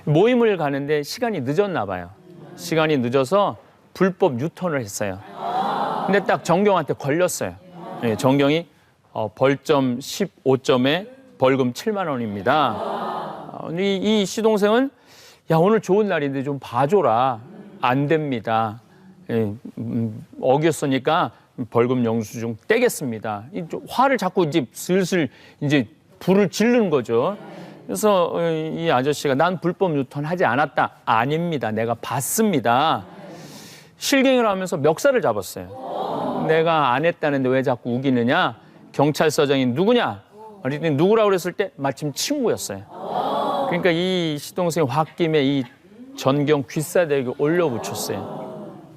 모임을 가는데 시간이 늦었나 봐요. 시간이 늦어서 불법 유턴을 했어요. 근데 딱 정경한테 걸렸어요. 네, 정경이 벌점 15점에 벌금 7만 원입니다. 이 시동생은 야, 오늘 좋은 날인데 좀 봐줘라. 안 됩니다. 예, 어겼으니까 벌금 영수증 떼겠습니다. 화를 자꾸 이제 슬슬 이제 불을 지르는 거죠. 그래서 이 아저씨가 난 불법 유턴하지 않았다. 아닙니다. 내가 봤습니다. 실갱이를 하면서 멱살을 잡았어요. 내가 안 했다는데 왜 자꾸 우기느냐? 경찰서장이 누구냐? 그랬더니 누구라고 그랬을 때 마침 친구였어요. 그러니까 이 시동생 홧김에 이 전경 귀싸대기 올려붙였어요.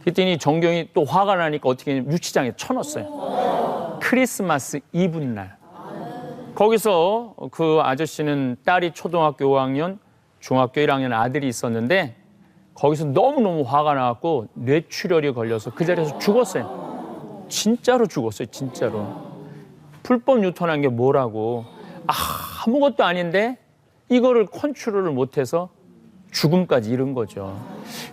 그랬더니 전경이 또 화가 나니까 어떻게 했냐면 유치장에 쳐넣었어요. 크리스마스 이브날. 거기서 그 아저씨는 딸이 초등학교 5학년, 중학교 1학년 아들이 있었는데 거기서 너무너무 화가 나갖고 뇌출혈이 걸려서 그 자리에서 죽었어요. 진짜로 죽었어요. 진짜로. 불법 유턴한 게 뭐라고. 아무것도 아닌데 이거를 컨트롤을 못해서 죽음까지 이른 거죠.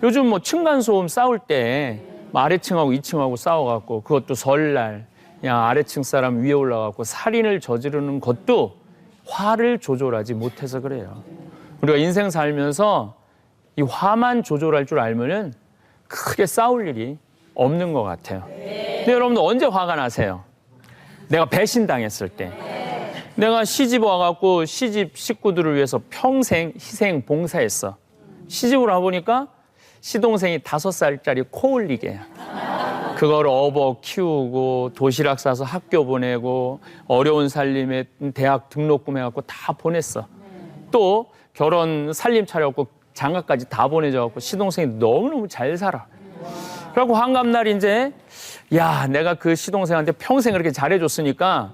요즘 뭐 층간소음 싸울 때 아래층하고 2층하고 싸워갖고 그것도 설날 야 아래층 사람 위에 올라가고 살인을 저지르는 것도 화를 조절하지 못해서 그래요. 우리가 인생 살면서 이 화만 조절할 줄 알면은 크게 싸울 일이 없는 것 같아요. 근데 여러분들 언제 화가 나세요? 내가 배신당했을 때. 내가 시집 와갖고 시집 식구들을 위해서 평생 희생 봉사했어. 시집을 와보니까 시동생이 5살짜리 코 흘리게. 그걸 업어 키우고 도시락 싸서 학교 보내고 어려운 살림에 대학 등록금 해갖고 다 보냈어. 또 결혼 살림 차려갖고 장가까지 다 보내줘갖고 시동생이 너무너무 잘 살아. 그래갖고 환갑날 이제 야 내가 그 시동생한테 평생 그렇게 잘해줬으니까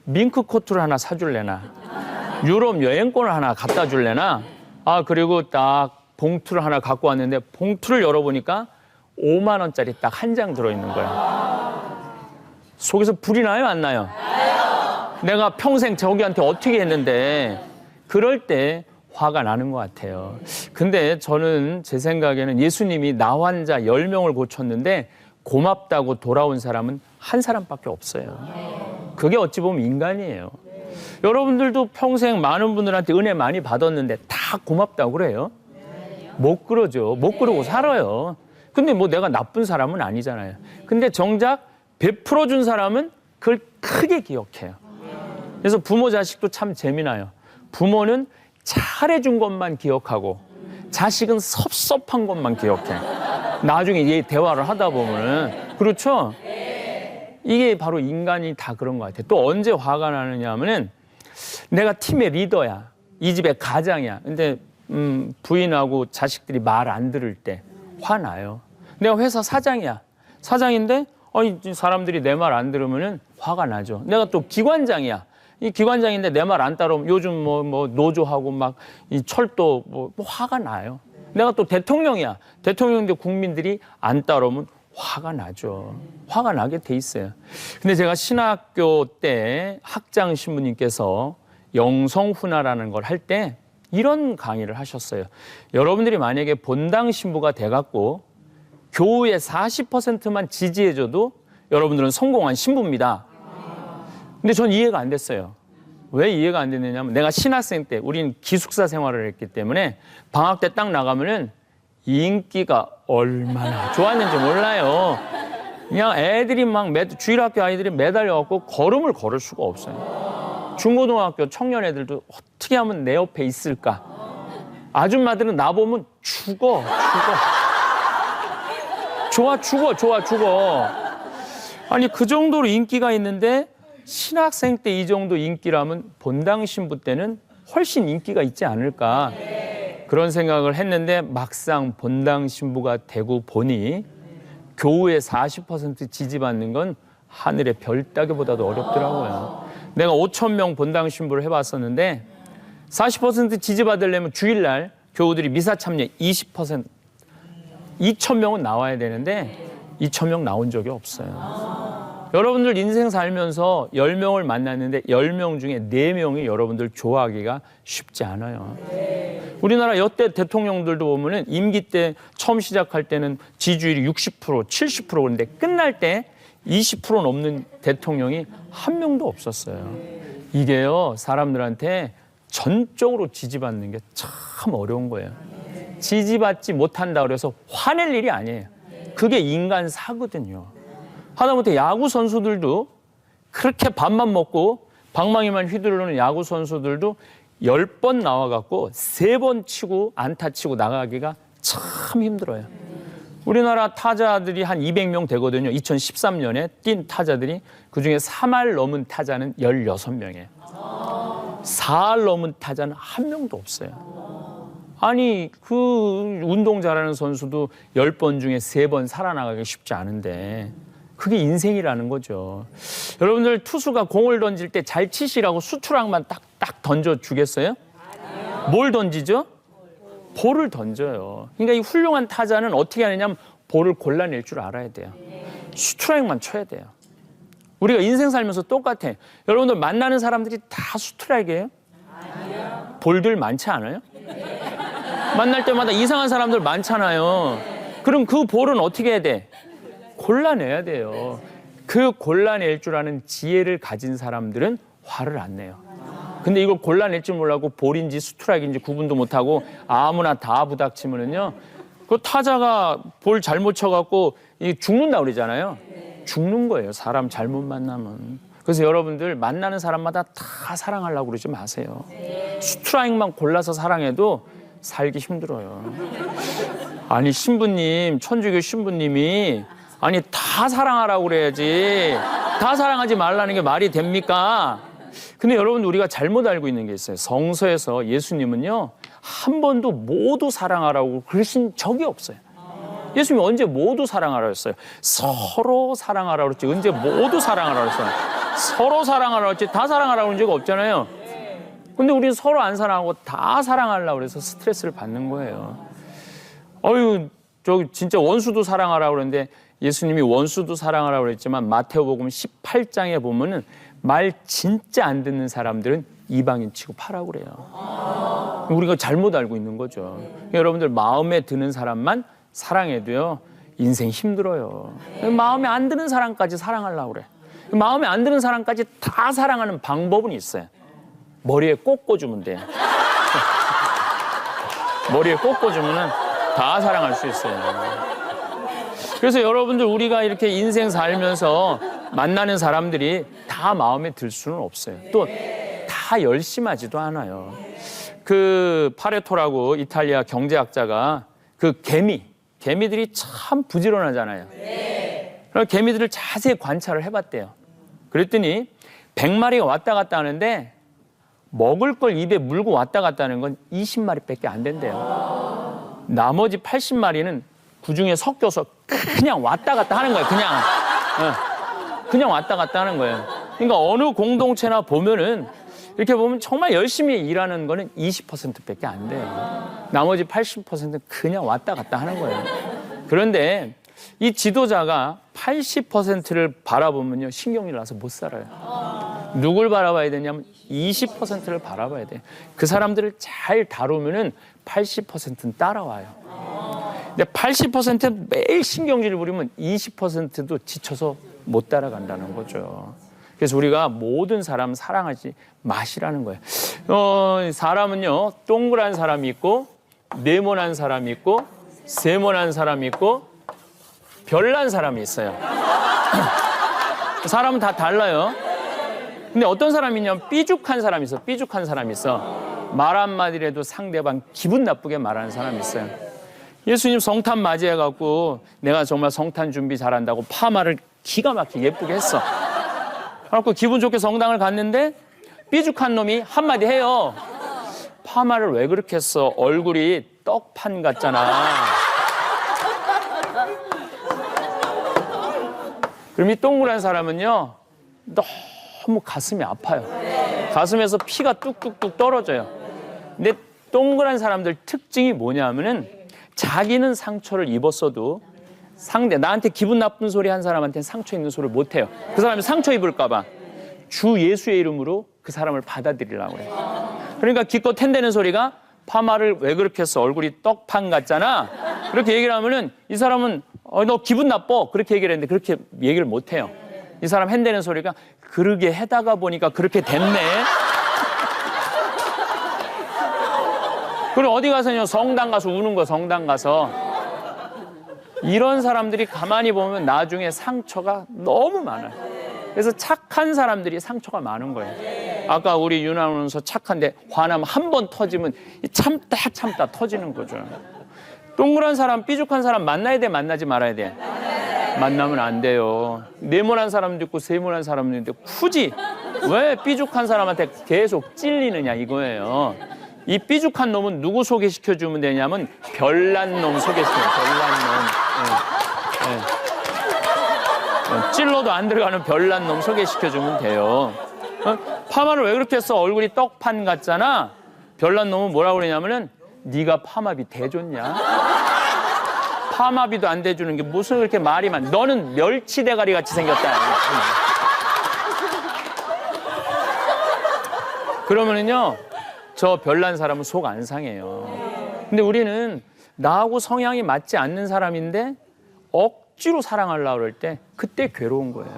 밍크 코트를 하나 사줄래나 유럽 여행권을 하나 갖다 줄래나 그리고 딱 봉투를 하나 갖고 왔는데 봉투를 열어보니까 5만 원짜리 딱 한 장 들어있는 거야. 속에서 불이 나요 안 나요? 내가 평생 저기한테 어떻게 했는데 그럴 때 화가 나는 것 같아요. 근데 저는 제 생각에는 예수님이 나 환자 10명을 고쳤는데 고맙다고 돌아온 사람은 한 사람밖에 없어요. 그게 어찌 보면 인간이에요. 여러분들도 평생 많은 분들한테 은혜 많이 받았는데 다 고맙다고 그래요? 못 그러죠. 못 그러고 살아요. 근데 뭐 내가 나쁜 사람은 아니잖아요. 근데 정작 베풀어준 사람은 그걸 크게 기억해요. 그래서 부모 자식도 참 재미나요. 부모는 잘해준 것만 기억하고 자식은 섭섭한 것만 기억해. 나중에 얘 대화를 하다 보면은 그렇죠? 이게 바로 인간이 다 그런 것 같아요. 또 언제 화가 나느냐 하면은 내가 팀의 리더야. 이 집의 가장이야. 근데 부인하고 자식들이 말 안 들을 때 화나요. 내가 회사 사장이야. 사장인데 사람들이 내 말 안 들으면은 화가 나죠. 내가 또 기관장이야. 이 기관장인데 내 말 안 따르면 요즘 뭐 노조하고 막 이 철도 뭐 화가 나요. 내가 또 대통령이야. 대통령인데 국민들이 안 따르면 화가 나죠. 화가 나게 돼 있어요. 근데 제가 신학교 때 학장 신부님께서 영성훈화라는 걸 할 때 이런 강의를 하셨어요. 여러분들이 만약에 본당 신부가 돼갖고 교우의 40%만 지지해줘도 여러분들은 성공한 신부입니다. 근데 전 이해가 안 됐어요. 왜 이해가 안 됐느냐면 내가 신학생 때 우린 기숙사 생활을 했기 때문에 방학 때 딱 나가면은 인기가 얼마나 좋았는지 몰라요. 그냥 애들이 막 주일학교 아이들이 매달려갖고 걸음을 걸을 수가 없어요. 중고등학교 청년 애들도 어떻게 하면 내 옆에 있을까? 아줌마들은 나보면 죽어. 죽어. 아니 그 정도로 인기가 있는데 신학생 때 이 정도 인기라면 본당 신부 때는 훨씬 인기가 있지 않을까 그런 생각을 했는데 막상 본당 신부가 되고 보니 교우의 40% 지지받는 건 하늘의 별 따기보다도 어렵더라고요. 내가 5,000명 본당 신부를 해봤었는데 40% 지지받으려면 주일날 교우들이 미사 참여 20% 2,000명은 나와야 되는데 2,000명 나온 적이 없어요. 여러분들 인생 살면서 10명을 만났는데 10명 중에 4명이 여러분들 좋아하기가 쉽지 않아요. 우리나라 여태 대통령들도 보면은 임기 때 처음 시작할 때는 지지율이 60%, 70% 그런데 끝날 때 20% 넘는 대통령이 한 명도 없었어요. 이게요, 사람들한테 전적으로 지지받는 게 참 어려운 거예요. 지지받지 못한다 그래서 화낼 일이 아니에요. 그게 인간사거든요. 하다못해 야구 선수들도 그렇게 밥만 먹고 방망이만 휘두르는 야구 선수들도 10번 나와갖고 3번 치고 안타 치고 나가기가 참 힘들어요. 우리나라 타자들이 한 200명 되거든요. 2013년에 뛴 타자들이 그중에 3할 넘은 타자는 16명이에요. 4할 넘은 타자는 한 명도 없어요. 아니 그 운동 잘하는 선수도 10번 중에 3번 살아나가기 쉽지 않은데 그게 인생이라는 거죠. 여러분들 투수가 공을 던질 때 잘 치시라고 수트락만 딱딱 던져주겠어요? 뭘 던지죠? 볼을 던져요. 그러니까 이 훌륭한 타자는 어떻게 하느냐면 볼을 골라낼 줄 알아야 돼요. 스트라이크만 쳐야 돼요. 우리가 인생 살면서 똑같아. 여러분들 만나는 사람들이 다 스트라이크예요? 볼들 많지 않아요? 만날 때마다 이상한 사람들 많잖아요. 그럼 그 볼은 어떻게 해야 돼? 골라내야 돼요. 그 골라낼 줄 아는 지혜를 가진 사람들은 화를 안 내요. 근데 이걸 골라낼 줄 몰라고 볼인지 스트라이크인지 구분도 못하고 아무나 다 부닥치면은요, 그 타자가 볼 잘못 쳐갖고 죽는다 그러잖아요. 죽는 거예요. 사람 잘못 만나면. 그래서 여러분들 만나는 사람마다 다 사랑하려고 그러지 마세요. 스트라이크만 골라서 사랑해도 살기 힘들어요. 아니 신부님, 천주교 신부님이 아니 다 사랑하라고 그래야지 다 사랑하지 말라는 게 말이 됩니까? 근데 여러분 우리가 잘못 알고 있는 게 있어요. 성서에서 예수님은요 한 번도 모두 사랑하라고 그러신 적이 없어요. 예수님이 언제 모두 사랑하라고 했어요? 서로 사랑하라고 그랬지 언제 모두 사랑하라고 했어요? 서로 사랑하라고 했지 다 사랑하라고 그런 적 없잖아요. 근데 우리는 서로 안 사랑하고 다 사랑하려고 그래서 스트레스를 받는 거예요. 어휴 저 진짜 원수도 사랑하라고 그러는데 예수님이 원수도 사랑하라고 그랬지만 마태오복음 18장에 보면은 말 진짜 안 듣는 사람들은 이방인 취급하라고 그래요. 우리가 잘못 알고 있는 거죠. 여러분들 마음에 드는 사람만 사랑해도요 인생 힘들어요. 마음에 안 드는 사람까지 사랑하려고 그래. 마음에 안 드는 사람까지 다 사랑하는 방법은 있어요. 머리에 꽂아주면 돼. 머리에 꽂아주면은 다 사랑할 수 있어요. 그래서 여러분들 우리가 이렇게 인생 살면서 만나는 사람들이 다 마음에 들 수는 없어요. 또 다 열심하지도 않아요. 그 파레토라고 이탈리아 경제학자가 그 개미들이 참 부지런하잖아요. 그래서 개미들을 자세히 관찰을 해봤대요. 그랬더니 100마리가 왔다 갔다 하는데 먹을 걸 입에 물고 왔다 갔다 하는 건 20마리밖에 안 된대요. 나머지 80마리는 그중에 섞여서 그냥 왔다 갔다 하는 거예요. 그냥 왔다 갔다 하는 거예요. 그러니까 어느 공동체나 보면은 이렇게 보면 정말 열심히 일하는 거는 20%밖에 안 돼요. 나머지 80%는 그냥 왔다 갔다 하는 거예요. 그런데 이 지도자가 80%를 바라보면요 신경이 나서 못 살아요. 누굴 바라봐야 되냐면 20%를 바라봐야 돼요. 그 사람들을 잘 다루면은 80%는 따라와요. 근데 80% 매일 신경질을 부리면 20%도 지쳐서 못 따라간다는 거죠. 그래서 우리가 모든 사람 사랑하지 마시라는 거예요. 사람은요 동그란 사람이 있고 네모난 사람이 있고 세모난 사람이 있고 별난 사람이 있어요. 사람은 다 달라요. 근데 어떤 사람이 있냐면 삐죽한 사람이 있어. 삐죽한 사람이 있어. 말 한마디라도 상대방 기분 나쁘게 말하는 사람이 있어요. 예수님 성탄 맞이해갖고 내가 정말 성탄 준비 잘한다고 파마를 기가 막히게 예쁘게 했어. 그래갖고 기분 좋게 성당을 갔는데 삐죽한 놈이 한마디 해요. 파마를 왜 그렇게 했어? 얼굴이 떡판 같잖아. 그럼 이 동그란 사람은요 너무 가슴이 아파요. 가슴에서 피가 뚝뚝뚝 떨어져요. 근데 동그란 사람들 특징이 뭐냐면은 자기는 상처를 입었어도 나한테 기분 나쁜 소리 한 사람한테는 상처 있는 소리를 못 해요. 그 사람이 상처 입을까 봐. 주 예수의 이름으로 그 사람을 받아들이려고 그래요. 그러니까 기껏 텐대는 소리가 파마를 왜 그렇게 했어? 얼굴이 떡판 같잖아. 그렇게 얘기를 하면은 이 사람은 너 기분 나빠. 그렇게 얘기를 했는데 그렇게 얘기를 못 해요. 이 사람 핸대는 소리가 그러게 해다가 보니까 그렇게 됐네. 그리고 어디 가서요? 성당 가서 우는 거, 성당 가서. 이런 사람들이 가만히 보면 나중에 상처가 너무 많아요. 그래서 착한 사람들이 상처가 많은 거예요. 아까 우리 윤아 아나운서 착한데 화나면 한 번 터지면 참다 터지는 거죠. 동그란 사람, 삐죽한 사람 만나야 돼, 만나지 말아야 돼? 만나면 안 돼요. 네모난 사람도 있고 세모난 사람도 있는데 굳이 왜 삐죽한 사람한테 계속 찔리느냐 이거예요. 이 삐죽한 놈은 누구 소개시켜주면 되냐면 별난 놈 소개시켜요. 별난 놈. 찔러도 안 들어가는 별난 놈 소개시켜주면 돼요. 파마를 왜 그렇게 했어? 얼굴이 떡판 같잖아. 별난 놈은 뭐라고 그러냐면은 네가 파마비 대줬냐? 파마비도 안 대주는 게 무슨 그렇게 말이 많아. 너는 멸치 대가리 같이 생겼다. 그러면은요, 저 별난 사람은 속 안 상해요. 근데 우리는 나하고 성향이 맞지 않는 사람인데 억지로 사랑하려고 그럴 때 그때 괴로운 거예요.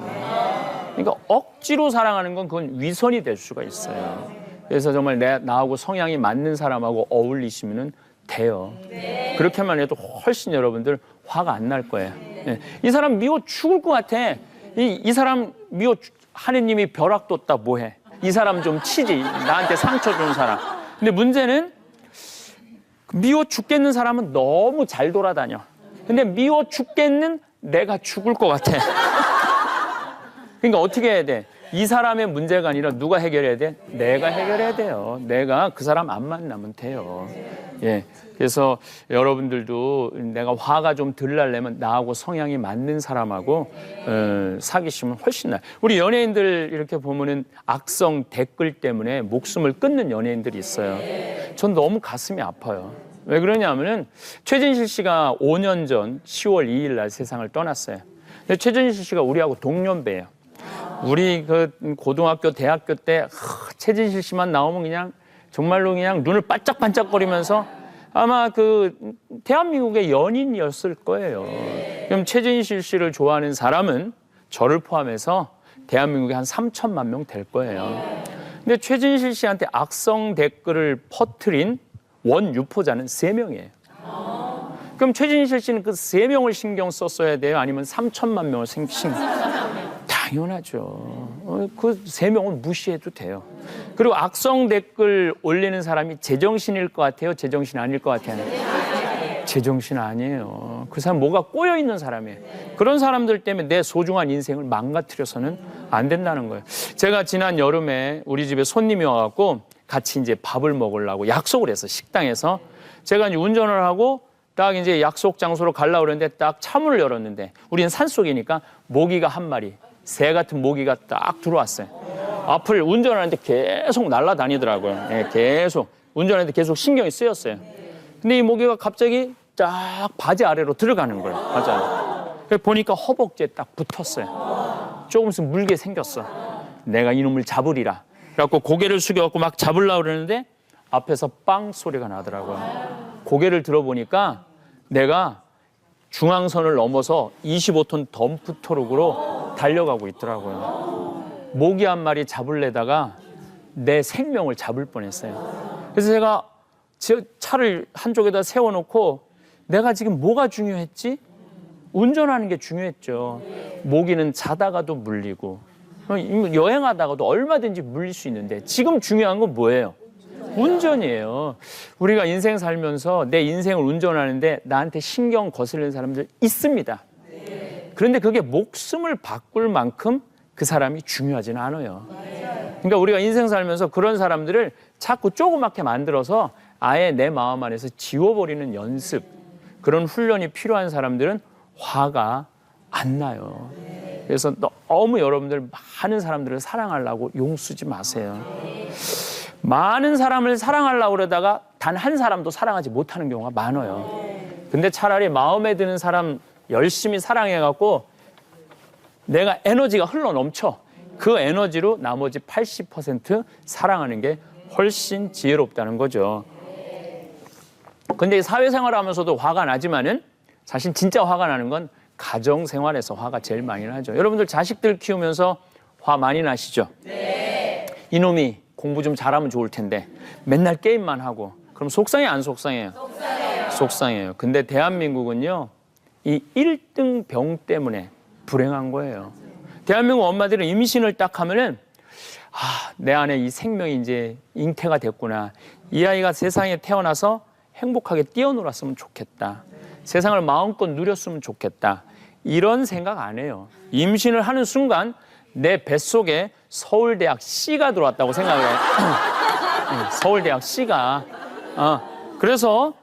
그러니까 억지로 사랑하는 건 그건 위선이 될 수가 있어요. 그래서 정말 나하고 성향이 맞는 사람하고 어울리시면 돼요. 그렇게만 해도 훨씬 여러분들 화가 안 날 거예요. 이 사람 미워 죽을 것 같아. 이 사람 미워 하느님이 벼락 뒀다 뭐해. 이 사람 좀 치지. 나한테 상처 준 사람. 근데 문제는 미워 죽겠는 사람은 너무 잘 돌아다녀. 근데 미워 죽겠는 내가 죽을 것 같아. 그러니까 어떻게 해야 돼? 이 사람의 문제가 아니라 누가 해결해야 돼? 내가 해결해야 돼요. 내가 그 사람 안 만나면 돼요. 예. 그래서 여러분들도 내가 화가 좀 덜 나려면 나하고 성향이 맞는 사람하고 사귀시면 훨씬 나아요. 우리 연예인들 이렇게 보면은 악성 댓글 때문에 목숨을 끊는 연예인들이 있어요. 전 너무 가슴이 아파요. 왜 그러냐면은 최진실 씨가 5년 전 10월 2일 날 세상을 떠났어요. 근데 최진실 씨가 우리하고 동년배예요. 우리 그 고등학교, 대학교 때 최진실 씨만 나오면 그냥 정말로 그냥 눈을 반짝반짝거리면서 아마 그 대한민국의 연인이었을 거예요. 그럼 최진실 씨를 좋아하는 사람은 저를 포함해서 대한민국에 한 3천만 명 될 거예요. 근데 최진실 씨한테 악성 댓글을 퍼뜨린 원유포자는 3명이에요. 그럼 최진실 씨는 그 3명을 신경 썼어야 돼요? 아니면 3천만 명을 당연하죠. 그 3명은 무시해도 돼요. 그리고 악성 댓글 올리는 사람이 제정신일 것 같아요? 제정신 아닐 것 같아요? 제정신 아니에요. 그 사람 뭐가 꼬여있는 사람이에요. 그런 사람들 때문에 내 소중한 인생을 망가뜨려서는 안 된다는 거예요. 제가 지난 여름에 우리 집에 손님이 와갖고 같이 이제 밥을 먹으려고 약속을 했어, 식당에서. 제가 이제 운전을 하고 딱 이제 약속 장소로 가려고 그러는데 딱 차문을 열었는데 우리는 산속이니까 모기가 한 마리, 새 같은 모기가 딱 들어왔어요. 앞을 운전하는데 계속 날아다니더라고요. 예, 계속. 운전하는데 계속 신경이 쓰였어요. 근데 이 모기가 갑자기 딱 바지 아래로 들어가는 거예요. 맞아요. 그래서 보니까 허벅지에 딱 붙었어요. 조금 있으면 물게 생겼어. 내가 이놈을 잡으리라. 그래갖고 고개를 숙여갖고 막 잡으려고 그러는데 앞에서 빵 소리가 나더라고요. 고개를 들어보니까 내가 중앙선을 넘어서 25톤 덤프 트럭으로 달려가고 있더라고요. 모기 한 마리 잡으려다가 내 생명을 잡을 뻔했어요. 그래서 제가 차를 한쪽에다 세워놓고 내가 지금 뭐가 중요했지? 운전하는 게 중요했죠. 모기는 자다가도 물리고 여행하다가도 얼마든지 물릴 수 있는데 지금 중요한 건 뭐예요? 운전이에요. 우리가 인생 살면서 내 인생을 운전하는데 나한테 신경 거슬리는 사람들 있습니다. 그런데 그게 목숨을 바꿀 만큼 그 사람이 중요하지는 않아요. 그러니까 우리가 인생 살면서 그런 사람들을 자꾸 조그맣게 만들어서 아예 내 마음 안에서 지워버리는 연습, 그런 훈련이 필요한 사람들은 화가 안 나요. 그래서 너무 여러분들 많은 사람들을 사랑하려고 용쓰지 마세요. 많은 사람을 사랑하려고 그러다가 단 한 사람도 사랑하지 못하는 경우가 많아요. 근데 차라리 마음에 드는 사람 열심히 사랑해갖고 내가 에너지가 흘러 넘쳐. 그 에너지로 나머지 80% 사랑하는 게 훨씬 지혜롭다는 거죠. 근데 사회생활 하면서도 화가 나지만은 사실 진짜 화가 나는 건 가정생활에서 화가 제일 많이 나죠. 여러분들 자식들 키우면서 화 많이 나시죠? 네. 이놈이 공부 좀 잘하면 좋을 텐데 맨날 게임만 하고 그럼 속상해 안 속상해요? 속상해요. 속상해요. 근데 대한민국은요. 이 1등 병 때문에 불행한 거예요. 대한민국 엄마들은 임신을 딱 하면은 내 안에 이 생명이 이제 잉태가 됐구나. 이 아이가 세상에 태어나서 행복하게 뛰어놀았으면 좋겠다. 세상을 마음껏 누렸으면 좋겠다. 이런 생각 안 해요. 임신을 하는 순간 내 뱃속에 서울대학 C가 들어왔다고 생각해요. 서울대학 C가. 그래서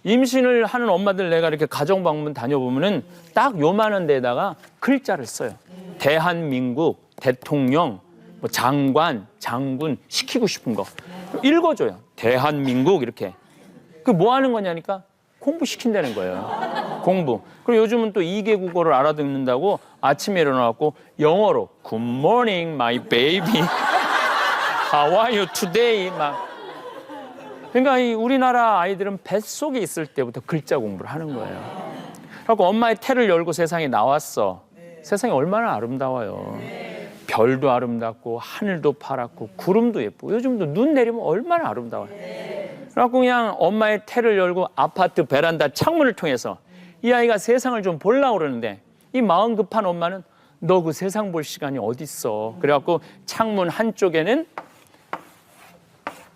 임신을 하는 엄마들 내가 이렇게 가정방문 다녀보면은 딱 요만한 데다가 글자를 써요. 대한민국, 대통령, 뭐 장관, 장군 시키고 싶은 거 읽어줘요. 대한민국 이렇게. 그 뭐 하는 거냐니까 공부시킨다는 거예요. 공부. 그리고 요즘은 또 2개 국어를 알아듣는다고 아침에 일어나갖고 영어로 Good morning, my baby. How are you today? 막. 그러니까 이 우리나라 아이들은 뱃속에 있을 때부터 글자 공부를 하는 거예요. 그래서 엄마의 태를 열고 세상에 나왔어. 세상이 얼마나 아름다워요. 별도 아름답고 하늘도 파랗고 구름도 예쁘고 요즘도 눈 내리면 얼마나 아름다워요. 그래서 그냥 엄마의 태를 열고 아파트 베란다 창문을 통해서 이 아이가 세상을 좀 보려고 그러는데 이 마음 급한 엄마는 너 그 세상 볼 시간이 어딨어. 그래갖고 창문 한쪽에는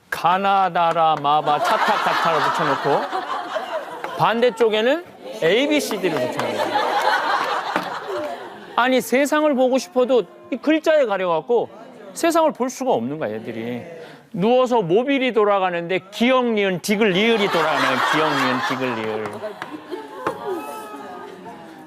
가나다라 마바 차타카타를 붙여놓고 반대쪽에는 ABCD를 붙여놓고 아니 세상을 보고 싶어도 이 글자에 가려갖고 세상을 볼 수가 없는 거야 애들이. 누워서 모빌이 돌아가는데 기역 니은 디귿 리을이 돌아가네요. 기역 니은 디귿 리을.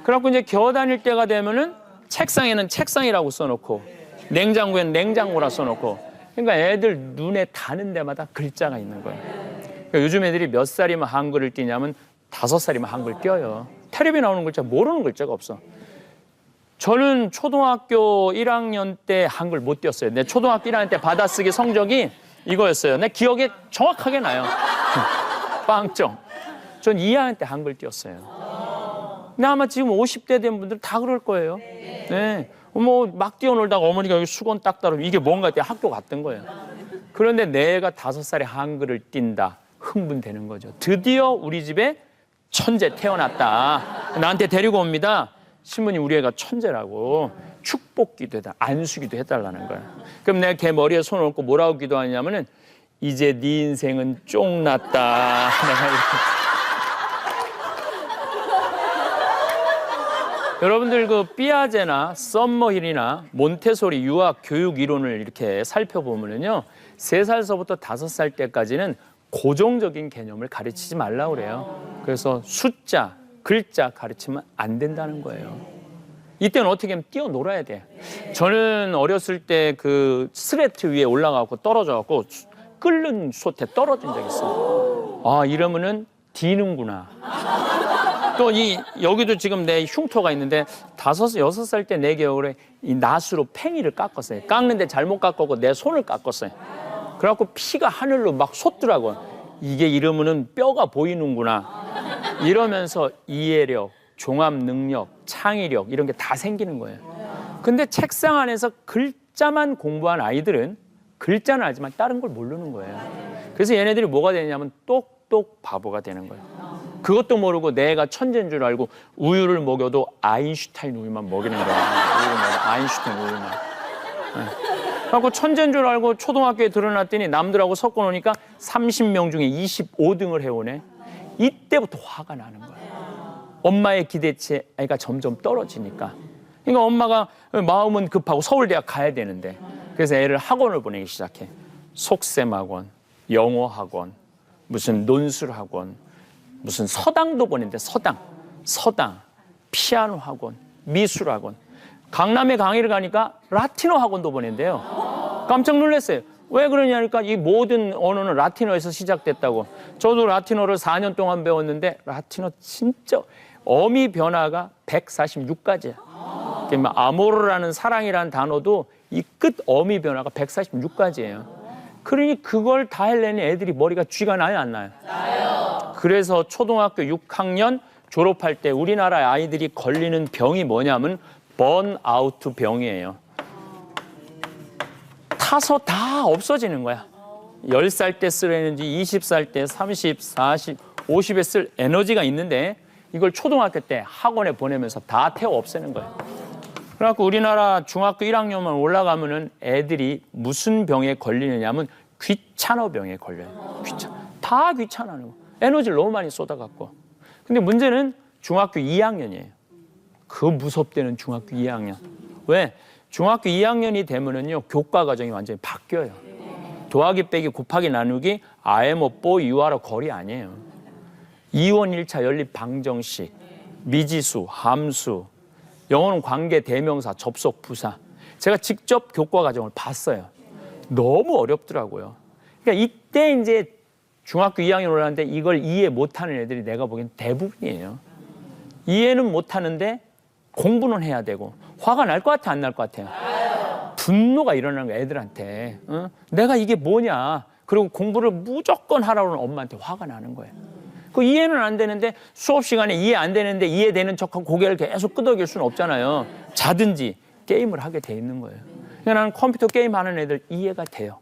그래갖고 이제 겨우 다닐 때가 되면은 책상에는 책상이라고 써놓고 냉장고에는 냉장고라 써놓고 그러니까 애들 눈에 닿는 데마다 글자가 있는 거예요. 그러니까 요즘 애들이 몇 살이면 한글을 띄냐면 5살이면 한글 띄어요. 텔레비 나오는 글자 모르는 글자가 없어. 저는 초등학교 1학년 때 한글 못 띄었어요. 내 초등학교 1학년 때 받아쓰기 성적이 이거였어요. 내 기억에 정확하게 나요. 빵점. 전 2학년 때 한글 띄었어요. 근데 아마 지금 50대 된 분들 다 그럴 거예요. 네. 뭐 막 뛰어놀다가 어머니가 여기 수건 닦다가 이게 뭔가 했더니 학교 갔던 거예요. 그런데 내가 5살에 한글을 띈다. 흥분되는 거죠. 드디어 우리 집에 천재 태어났다. 나한테 데리고 옵니다. 신부님 우리 애가 천재라고 축복기도 해달라. 안수기도 해달라는 거야. 그럼 내가 걔 머리에 손을 얹고 뭐라고 기도하냐면은 이제 네 인생은 쫑났다. 내가 이렇게. 여러분들 그 삐아제나 썸머힐이나 몬테소리 유아 교육 이론을 이렇게 살펴보면요 3살서부터 5살 때까지는 고정적인 개념을 가르치지 말라고 그래요. 그래서 숫자, 글자 가르치면 안 된다는 거예요. 이때는 어떻게 하면 뛰어놀아야 돼. 저는 어렸을 때 그 스레트 위에 올라가고 떨어져갖고 끓는 솥에 떨어진 적 있어. 아 이러면은 뒤는구나. 또 여기도 지금 내 흉터가 있는데 5, 6살 때 4개월에 이 낫으로 팽이를 깎았어요. 깎는데 잘못 깎았고 내 손을 깎았어요. 그래갖고 피가 하늘로 막 솟더라고요. 이게 이러면은 뼈가 보이는구나. 이러면서 이해력, 종합 능력, 창의력 이런 게 다 생기는 거예요. 근데 책상 안에서 글자만 공부한 아이들은 글자는 알지만 다른 걸 모르는 거예요. 그래서 얘네들이 뭐가 되냐면 똑똑 바보가 되는 거예요. 그것도 모르고 내가 천재인 줄 알고 우유를 먹여도 아인슈타인 우유만 먹이는 거야. 아인슈타인 우유만. 그래갖고 천재인 줄 알고 초등학교에 들어놨더니 남들하고 섞어 놓으니까 30명 중에 25등을 해오네. 이때부터 화가 나는 거야. 엄마의 기대치가 점점 떨어지니까. 그러니까 엄마가 마음은 급하고 서울대학 가야 되는데 그래서 애를 학원을 보내기 시작해. 속셈학원, 영어학원, 무슨 논술학원, 무슨 서당도 보낸대. 서당, 피아노 학원, 미술 학원. 강남에 강의를 가니까 라틴어 학원도 보낸대요. 깜짝 놀랐어요. 왜 그러냐니까 이 모든 언어는 라틴어에서 시작됐다고. 저도 라틴어를 4년 동안 배웠는데 라틴어 진짜 어미 변화가 146가지야. 그러니까 아모르라는 사랑이라는 단어도 이 끝 어미 변화가 146가지예요. 그러니 그걸 다 하려니 애들이 머리가 쥐가 나요, 안 나요? 나요. 그래서 초등학교 6학년 졸업할 때 우리나라 아이들이 걸리는 병이 뭐냐면 번아웃 병이에요. 타서 다 없어지는 거야. 10살 때 쓸 에너지, 20살 때 30, 40, 50에 쓸 에너지가 있는데 이걸 초등학교 때 학원에 보내면서 다 태워 없애는 거예요. 그래갖고 우리나라 중학교 1학년만 올라가면은 애들이 무슨 병에 걸리느냐면 귀찮아 병에 걸려요. 다 귀찮아하는 거. 에너지를 너무 많이 쏟아갖고. 근데 문제는 중학교 2학년이에요. 그 무섭다는 중학교 2학년. 왜? 중학교 2학년이 되면은요, 교과 과정이 완전히 바뀌어요. 더하기 빼기 곱하기 나누기 아예 뭐 뽀 유아로 거리 아니에요. 2원 1차 연립 방정식, 미지수, 함수, 영어는 관계 대명사, 접속 부사. 제가 직접 교과 과정을 봤어요. 너무 어렵더라고요. 그러니까 이때 이제 중학교 2학년 올라왔는데 이걸 이해 못하는 애들이 내가 보기엔 대부분이에요. 이해는 못하는데 공부는 해야 되고 화가 날 것 같아, 안 날 것 같아요? 분노가 일어나는 거야, 애들한테. 내가 이게 뭐냐. 그리고 공부를 무조건 하라고 하는 엄마한테 화가 나는 거예요. 그 이해는 안 되는데 수업 시간에 이해 안 되는데 이해되는 척하고 고개를 계속 끄덕일 수는 없잖아요. 자든지 게임을 하게 돼 있는 거예요. 그러니까 나는 컴퓨터 게임 하는 애들 이해가 돼요.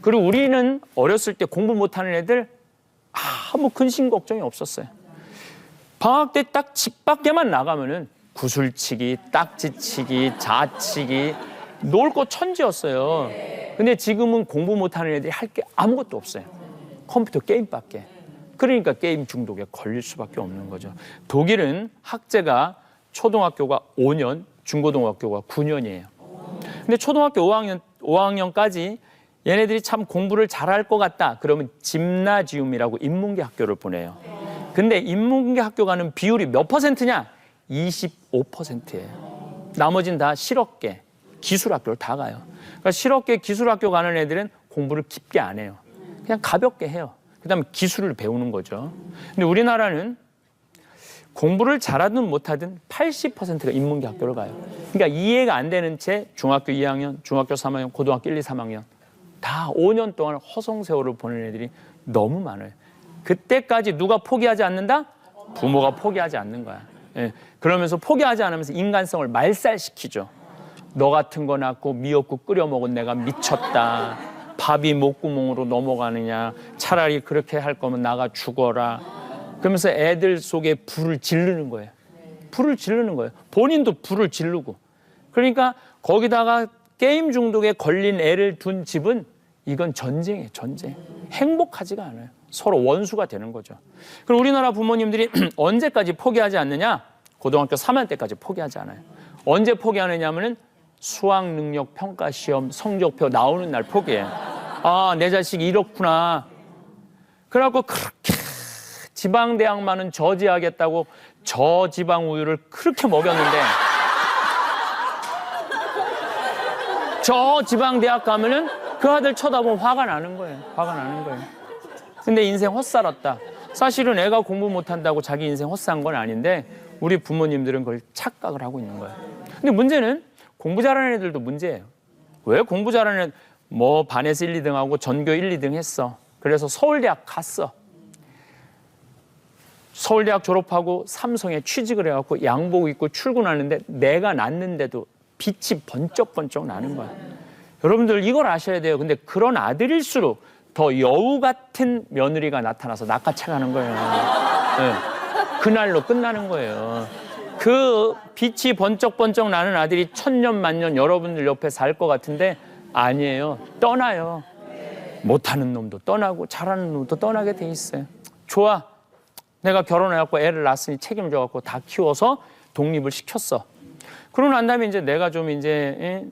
그리고 우리는 어렸을 때 공부 못하는 애들 아무 근심 걱정이 없었어요. 방학 때 딱 집 밖에만 나가면은 구슬치기, 딱지치기, 자치기, 놀 거 천지였어요. 근데 지금은 공부 못하는 애들이 할 게 아무것도 없어요. 컴퓨터 게임밖에. 그러니까 게임 중독에 걸릴 수밖에 없는 거죠. 독일은 학제가 초등학교가 5년, 중고등학교가 9년이에요. 근데 초등학교 5학년까지 얘네들이 참 공부를 잘할 것 같다. 그러면 짐나지움이라고 인문계 학교를 보내요. 근데 인문계 학교 가는 비율이 몇 퍼센트냐? 25%예요. 나머지는 다 실업계, 기술학교를 다 가요. 그러니까 실업계, 기술학교 가는 애들은 공부를 깊게 안 해요. 그냥 가볍게 해요. 그다음에 기술을 배우는 거죠. 근데 우리나라는 공부를 잘하든 못하든 80%가 인문계 학교를 가요. 그러니까 이해가 안 되는 채 중학교 2학년, 중학교 3학년, 고등학교 1, 2, 3학년 다 5년 동안 허송세월을 보낸 애들이 너무 많아요. 그때까지 누가 포기하지 않는다? 부모가 포기하지 않는 거야. 예. 그러면서 포기하지 않으면서 인간성을 말살시키죠. 너 같은 거 낳고 미역국 끓여 먹은 내가 미쳤다. 밥이 목구멍으로 넘어가느냐. 차라리 그렇게 할 거면 나가 죽어라. 그러면서 애들 속에 불을 지르는 거예요. 불을 지르는 거예요. 본인도 불을 지르고. 그러니까 거기다가 게임 중독에 걸린 애를 둔 집은 이건 전쟁이에요. 전쟁. 행복하지가 않아요. 서로 원수가 되는 거죠. 그럼 우리나라 부모님들이 언제까지 포기하지 않느냐? 고등학교 3학년 때까지 포기하지 않아요. 언제 포기하느냐 하면은 수학능력 평가시험 성적표 나오는 날 포기해요. 아, 내 자식이 이렇구나. 그래갖고 그렇게 지방대학만은 저지하겠다고 저지방 우유를 그렇게 먹였는데 저지방대학 가면은 그 아들 쳐다보면 화가 나는 거예요. 화가 나는 거예요. 근데 인생 헛살았다. 사실은 애가 공부 못한다고 자기 인생 헛산 건 아닌데 우리 부모님들은 그걸 착각을 하고 있는 거예요. 근데 문제는 공부 잘하는 애들도 문제예요. 왜 공부 잘하는 애들 뭐 반에서 1, 2등하고 전교 1, 2등 했어. 그래서 서울대학 갔어. 서울대학 졸업하고 삼성에 취직을 해갖고 양복 입고 출근하는데 내가 낳는데도 빛이 번쩍번쩍 나는 거야. 여러분들 이걸 아셔야 돼요. 근데 그런 아들일수록 더 여우 같은 며느리가 나타나서 낚아채가는 거예요. 네. 그날로 끝나는 거예요. 그 빛이 번쩍번쩍 나는 아들이 천년 만년 여러분들 옆에 살 것 같은데 아니에요. 떠나요. 못하는 놈도 떠나고 잘하는 놈도 떠나게 돼 있어요. 좋아. 내가 결혼해갖고 애를 낳았으니 책임져갖고 다 키워서 독립을 시켰어. 그러고 난 다음에 이제 내가 좀 이제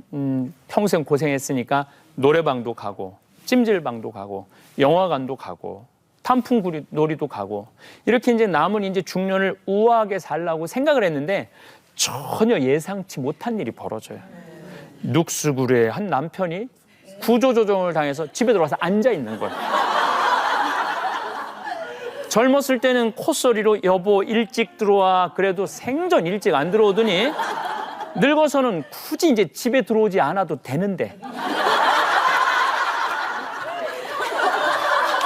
평생 고생했으니까 노래방도 가고 찜질방도 가고 영화관도 가고 탄풍놀이도 가고 이렇게 이제 남은 이제 중년을 우아하게 살라고 생각을 했는데 전혀 예상치 못한 일이 벌어져요. 눅스구레 한 남편이 구조조정을 당해서 집에 들어와서 앉아 있는 거예요. 젊었을 때는 콧소리로 여보 일찍 들어와 그래도 생전 일찍 안 들어오더니 늙어서는 굳이 이제 집에 들어오지 않아도 되는데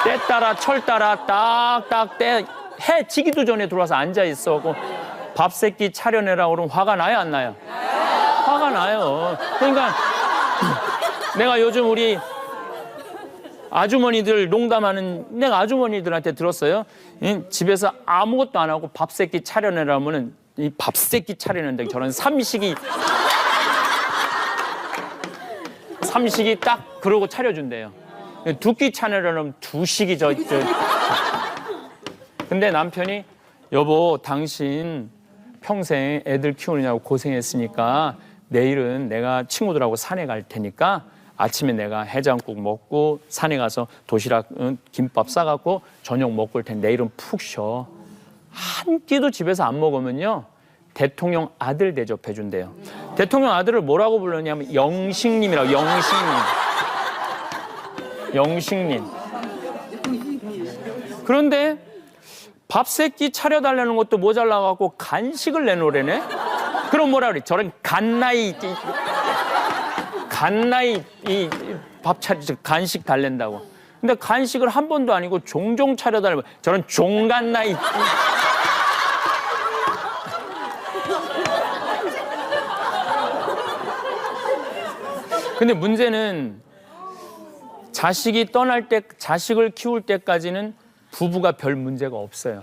때 따라 철 따라 딱딱 때 해 지기도 전에 들어와서 앉아 있어. 밥 새끼 차려내라 그러면 화가 나요 안 나요? 화가 나요. 그러니까 내가 요즘 우리 아주머니들 농담하는 내가 아주머니들한테 들었어요. 집에서 아무것도 안 하고 밥 새끼 차려내라면은 이 밥 새끼 차려낸다 저런 삼식이 딱 그러고 차려준대요. 두 끼 차려내려면 두 식이 근데 남편이 여보 당신 평생 애들 키우느냐고 고생했으니까 내일은 내가 친구들하고 산에 갈 테니까 아침에 내가 해장국 먹고 산에 가서 도시락 김밥 싸갖고 저녁 먹고 올 테니 내일은 푹 쉬어. 한 끼도 집에서 안 먹으면요 대통령 아들 대접해 준대요. 대통령 아들을 뭐라고 불렀냐면 영식님이라고. 영식님. 그런데 밥 새끼 차려달라는 것도 모자라갖고 간식을 내놓으래네. 그럼 뭐라 그래? 저런 갓나이 이 밥 차리 간식 달랜다고. 근데 간식을 한 번도 아니고 종종 차려달라고. 저런 종갓나이. 근데 문제는 자식이 떠날 때, 자식을 키울 때까지는 부부가 별 문제가 없어요.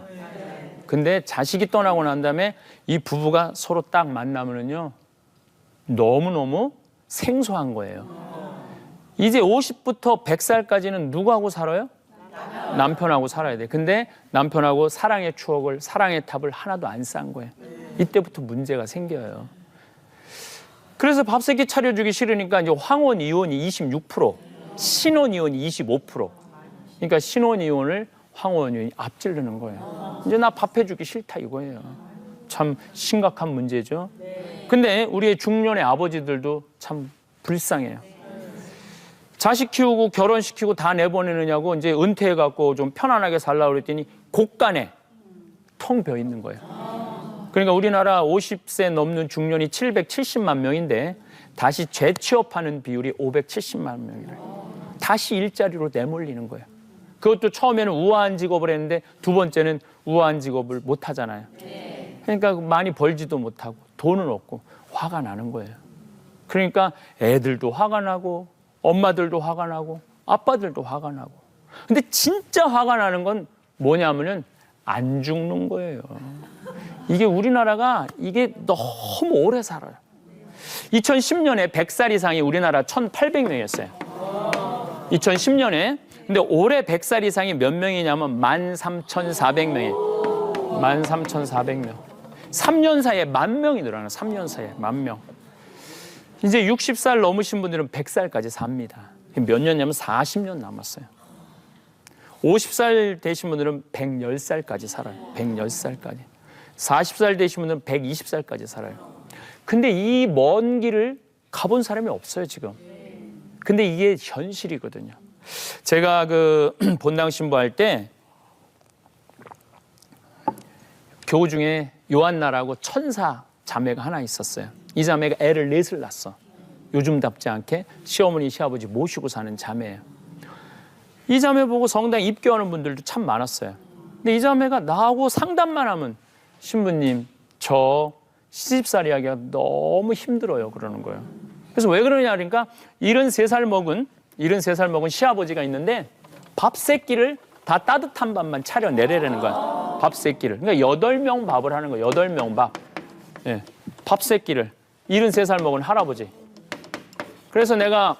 근데 자식이 떠나고 난 다음에 이 부부가 서로 딱 만나면은요 너무너무 생소한 거예요. 이제 50부터 100살까지는 누구하고 살아요? 남편하고 살아야 돼. 근데 남편하고 사랑의 추억을, 사랑의 탑을 하나도 안 쌓은 거예요. 이때부터 문제가 생겨요. 그래서 밥 새끼 차려주기 싫으니까 이제 황혼 이혼이 26%, 신혼 이혼이 25%. 그러니까 신혼 이혼을 황혼 이혼이 앞지르는 거예요. 이제 나 밥 해주기 싫다 이거예요. 참 심각한 문제죠. 근데 우리의 중년의 아버지들도 참 불쌍해요. 자식 키우고 결혼시키고 다 내보내느냐고 이제 은퇴해갖고 좀 편안하게 살라고 그랬더니 곳간에 텅 비어 있는 거예요. 그러니까 우리나라 50세 넘는 중년이 770만 명인데 다시 재취업하는 비율이 570만 명이래요. 다시 일자리로 내몰리는 거예요. 그것도 처음에는 우아한 직업을 했는데 두 번째는 우아한 직업을 못 하잖아요. 그러니까 많이 벌지도 못하고 돈은 없고 화가 나는 거예요. 그러니까 애들도 화가 나고 엄마들도 화가 나고 아빠들도 화가 나고. 근데 진짜 화가 나는 건 뭐냐면은 안 죽는 거예요. 이게 우리나라가 이게 너무 오래 살아요. 2010년에 100살 이상이 우리나라 1,800명이었어요. 2010년에. 근데 올해 100살 이상이 몇 명이냐면 13,400명이에요. 13,400명. 3년 사이에 10,000명이 늘어나요. 3년 사이에 10,000명. 이제 60살 넘으신 분들은 100살까지 삽니다. 몇 년이냐면 40년 남았어요. 50살 되신 분들은 110살까지 살아요. 110살까지. 40살 되신 분들은 120살까지 살아요. 근데 이 먼 길을 가본 사람이 없어요, 지금. 근데 이게 현실이거든요. 제가 그 본당 신부할 때 교우 중에 요한나라고 천사 자매가 하나 있었어요. 이 자매가 애를 넷을 낳았어. 요즘답지 않게 시어머니, 시아버지 모시고 사는 자매예요. 이 자매 보고 성당 입교하는 분들도 참 많았어요. 근데 이 자매가 나하고 상담만 하면 신부님, 저 시집살이 하기가 너무 힘들어요. 그러는 거예요. 그래서 왜 그러냐 그러니까 73살 먹은 시아버지가 있는데 밥 세끼를 다 따뜻한 밥만 차려내려는 거야. 밥 세끼를. 그러니까 8명 밥을 하는 거예요. 8명 밥. 예, 밥 세끼를. 73살 먹은 할아버지. 그래서 내가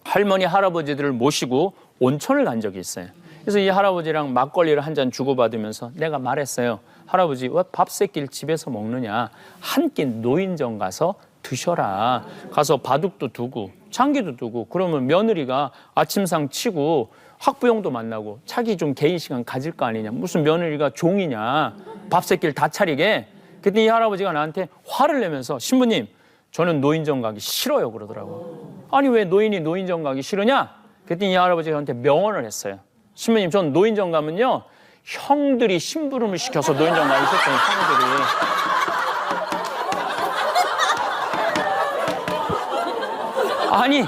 할머니, 할아버지들을 모시고 온천을 간 적이 있어요. 그래서 이 할아버지랑 막걸리를 한 잔 주고받으면서 내가 말했어요. 할아버지, 왜 밥 세끼를 집에서 먹느냐. 한 끼 노인정 가서 드셔라. 가서 바둑도 두고 장기도 두고 그러면 며느리가 아침상 치고 학부형도 만나고 자기 좀 개인 시간 가질 거 아니냐. 무슨 며느리가 종이냐. 밥 세끼를 다 차리게. 그때 이 할아버지가 나한테 화를 내면서 신부님, 저는 노인정 가기 싫어요 그러더라고. 아니 왜 노인이 노인정 가기 싫으냐? 그랬더니 이 할아버지가 저한테 명언을 했어요. 신부님, 전 노인정 가면요 형들이 심부름을 시켜서 노인정 가 있었던 형들이. 아니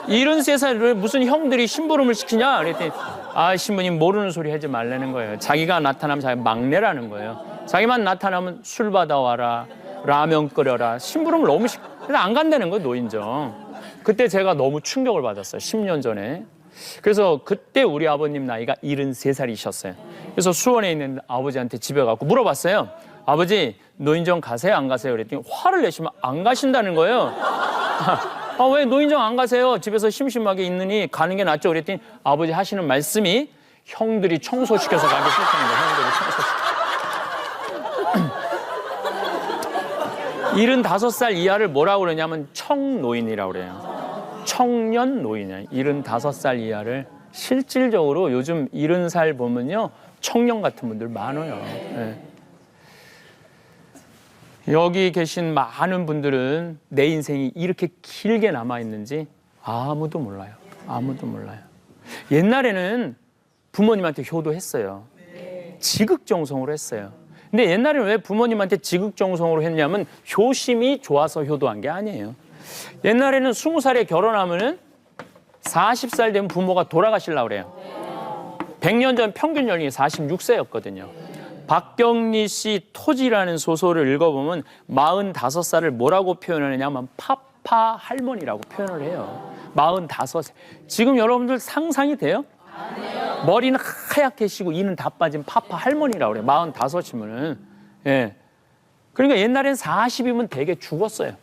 73살에 무슨 형들이 심부름을 시키냐 그랬더니 아 신부님 모르는 소리 하지 말라는 거예요. 자기가 나타나면 자기 막내라는 거예요. 자기만 나타나면 술 받아와라, 라면 끓여라, 심부름을 너무 그래서 안 간다는 거예요, 노인정. 그때 제가 너무 충격을 받았어요. 10년 전에. 그래서 그때 우리 아버님 나이가 73살이셨어요. 그래서 수원에 있는 아버지한테 집에 가고 물어봤어요. 아버지 노인정 가세요 안 가세요? 그랬더니 화를 내시면 안 가신다는 거예요. 아, 왜 노인정 안 가세요? 집에서 심심하게 있느니 가는 게 낫죠. 그랬더니 아버지 하시는 말씀이 형들이 청소시켜서 가기 싫다는 거예요. 형들이 청소시켜서. 75살 이하를 뭐라고 그러냐면 청노인이라고 그래요. 청년 노인이에요. 75살 이하를. 실질적으로 요즘 70살 보면요 청년 같은 분들 많아요. 네. 여기 계신 많은 분들은 내 인생이 이렇게 길게 남아있는지 아무도 몰라요. 아무도 몰라요. 옛날에는 부모님한테 효도했어요. 지극정성으로 했어요. 근데 옛날에는 왜 부모님한테 지극정성으로 했냐면 효심이 좋아서 효도한 게 아니에요. 옛날에는 20살에 결혼하면은 40살 된 부모가 돌아가시려고 그래요. 100년 전 평균 연령이 46세였거든요. 박경리 씨 토지라는 소설을 읽어보면 45살을 뭐라고 표현하느냐면 파파 할머니라고 표현을 해요. 45세. 지금 여러분들 상상이 돼요? 머리는 하얗게 시고 이는 다 빠진 파파 할머니라고 그래요. 45이면은. 예. 그러니까 옛날엔 40이면 되게 죽었어요.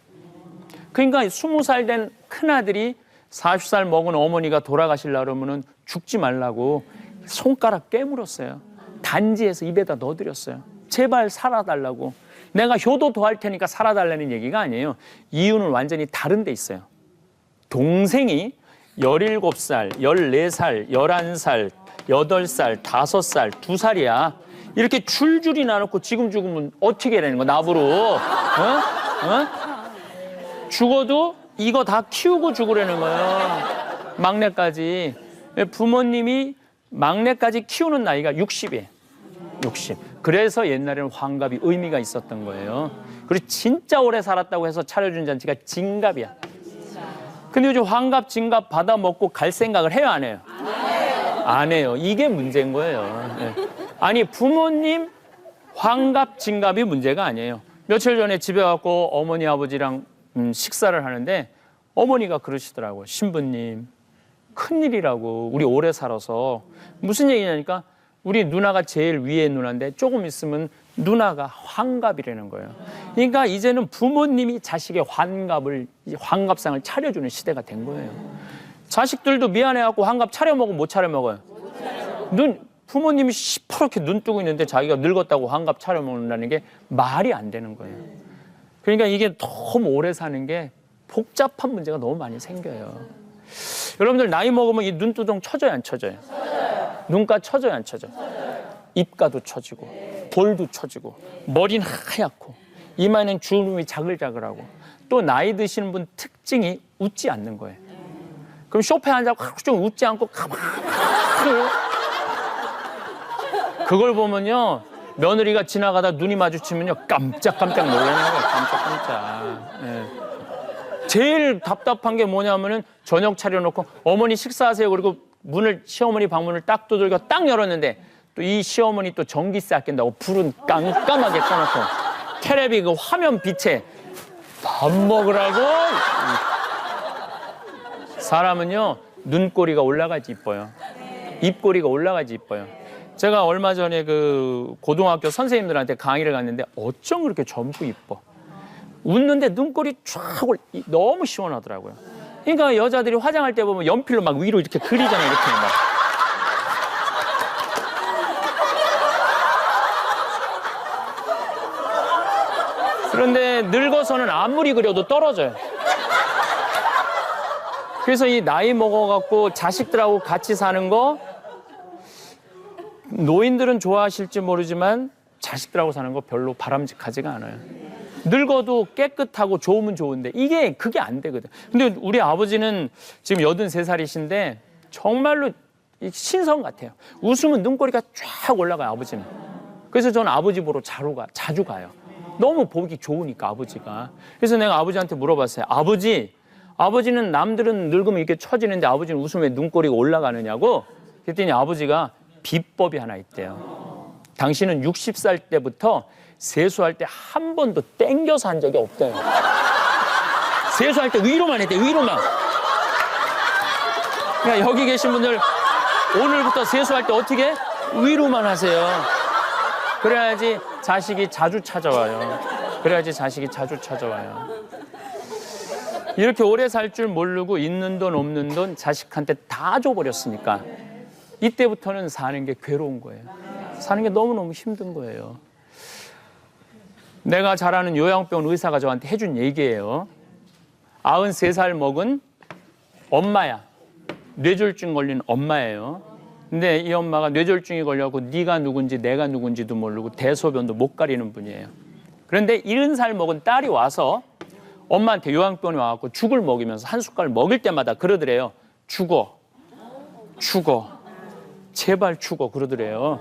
그러니까 20살 된 큰아들이 40살 먹은 어머니가 돌아가시려고 그러면은 죽지 말라고 손가락 깨물었어요. 단지에서 입에다 넣어드렸어요. 제발 살아달라고. 내가 효도 더 할 테니까 살아달라는 얘기가 아니에요. 이유는 완전히 다른 데 있어요. 동생이 17살, 14살, 11살, 8살, 5살, 2살이야. 이렇게 줄줄이 나놓고 지금 죽으면 어떻게 되는 거야, 나부로. 죽어도 이거 다 키우고 죽으라는 거예요. 막내까지. 부모님이 막내까지 키우는 나이가 60이에요. 60. 그래서 옛날에는 환갑이 의미가 있었던 거예요. 그리고 진짜 오래 살았다고 해서 차려준 잔치가 진갑이야. 근데 요즘 환갑, 진갑 받아 먹고 갈 생각을 해요, 안 해요? 안 해요. 이게 문제인 거예요. 네. 아니 부모님 환갑, 진갑이 문제가 아니에요. 며칠 전에 집에 왔고 어머니, 아버지랑 식사를 하는데 어머니가 그러시더라고요. 신부님, 큰일이라고. 우리 오래 살아서. 무슨 얘기냐니까 우리 누나가 제일 위에 누나인데 조금 있으면 누나가 환갑이라는 거예요. 그러니까 이제는 부모님이 자식의 환갑상을 차려주는 시대가 된 거예요. 자식들도 미안해갖고 환갑 차려 먹으면 못 차려 먹어요. 부모님이 시퍼렇게 눈 뜨고 있는데 자기가 늙었다고 환갑 차려 먹는다는 게 말이 안 되는 거예요. 그러니까 이게 너무 오래 사는 게 복잡한 문제가 너무 많이 생겨요. 여러분들 나이 먹으면 이 눈두덩 쳐져요, 안 쳐져요? 눈가 쳐져요, 안 쳐져요? 입가도 쳐지고 볼도 쳐지고 머리는 하얗고 이마에는 주름이 자글자글하고 또 나이 드시는 분 특징이 웃지 않는 거예요. 그럼 쇼파에 앉아서 좀 웃지 않고 가만히 그걸 보면요 며느리가 지나가다 눈이 마주치면요 깜짝깜짝 놀라는 거예요. 깜짝깜짝. 네. 제일 답답한 게 뭐냐면은 저녁 차려놓고 어머니 식사하세요. 그리고 시어머니 방문을 딱 두들겨 딱 열었는데 또 이 시어머니 또 전기세 아낀다고 불은 깜깜하게 꺼놓고 테레비 그 화면 빛에 밥 먹으라고. 사람은요 눈꼬리가 올라가지 이뻐요. 입꼬리가 올라가지 이뻐요. 제가 얼마 전에 그 고등학교 선생님들한테 강의를 갔는데 어쩜 그렇게 젊고 이뻐. 웃는데 눈꼬리 쫙 너무 시원하더라고요. 그러니까 여자들이 화장할 때 보면 연필로 막 위로 이렇게 그리잖아요. 이렇게 막. 그런데 늙어서는 아무리 그려도 떨어져요. 그래서 이 나이 먹어갖고 자식들하고 같이 사는 거 노인들은 좋아하실지 모르지만 자식들하고 사는 거 별로 바람직하지가 않아요. 늙어도 깨끗하고 좋으면 좋은데 그게 안 되거든. 근데 우리 아버지는 지금 83살이신데 정말로 신성 같아요. 웃으면 눈꼬리가 쫙 올라가요, 아버지는. 그래서 저는 아버지 보러 자주 가요. 너무 보기 좋으니까, 아버지가. 그래서 내가 아버지한테 물어봤어요. 아버지는 남들은 늙으면 이렇게 처지는데 아버지는 웃으면 왜 눈꼬리가 올라가느냐고. 그랬더니 아버지가 비법이 하나 있대요. 당신은 60살 때부터 세수할 때 한 번도 땡겨서 한 적이 없대요. 세수할 때 위로만 했대, 위로만. 그러니까 여기 계신 분들 오늘부터 세수할 때 어떻게 해? 위로만 하세요. 그래야지 자식이 자주 찾아와요. 이렇게 오래 살 줄 모르고 있는 돈 없는 돈 자식한테 다 줘버렸으니까 이때부터는 사는 게 괴로운 거예요. 사는 게 너무너무 힘든 거예요. 내가 잘 아는 요양병원 의사가 저한테 해준 얘기예요. 93살 먹은 엄마야. 뇌졸중 걸린 엄마예요. 근데 이 엄마가 뇌졸중이 걸려서 네가 누군지 내가 누군지도 모르고 대소변도 못 가리는 분이에요. 그런데 70살 먹은 딸이 와서 엄마한테 요양병원에 와서 죽을 먹이면서 한 숟갈 먹일 때마다 그러더래요. 죽어. 제발 죽어. 그러더래요.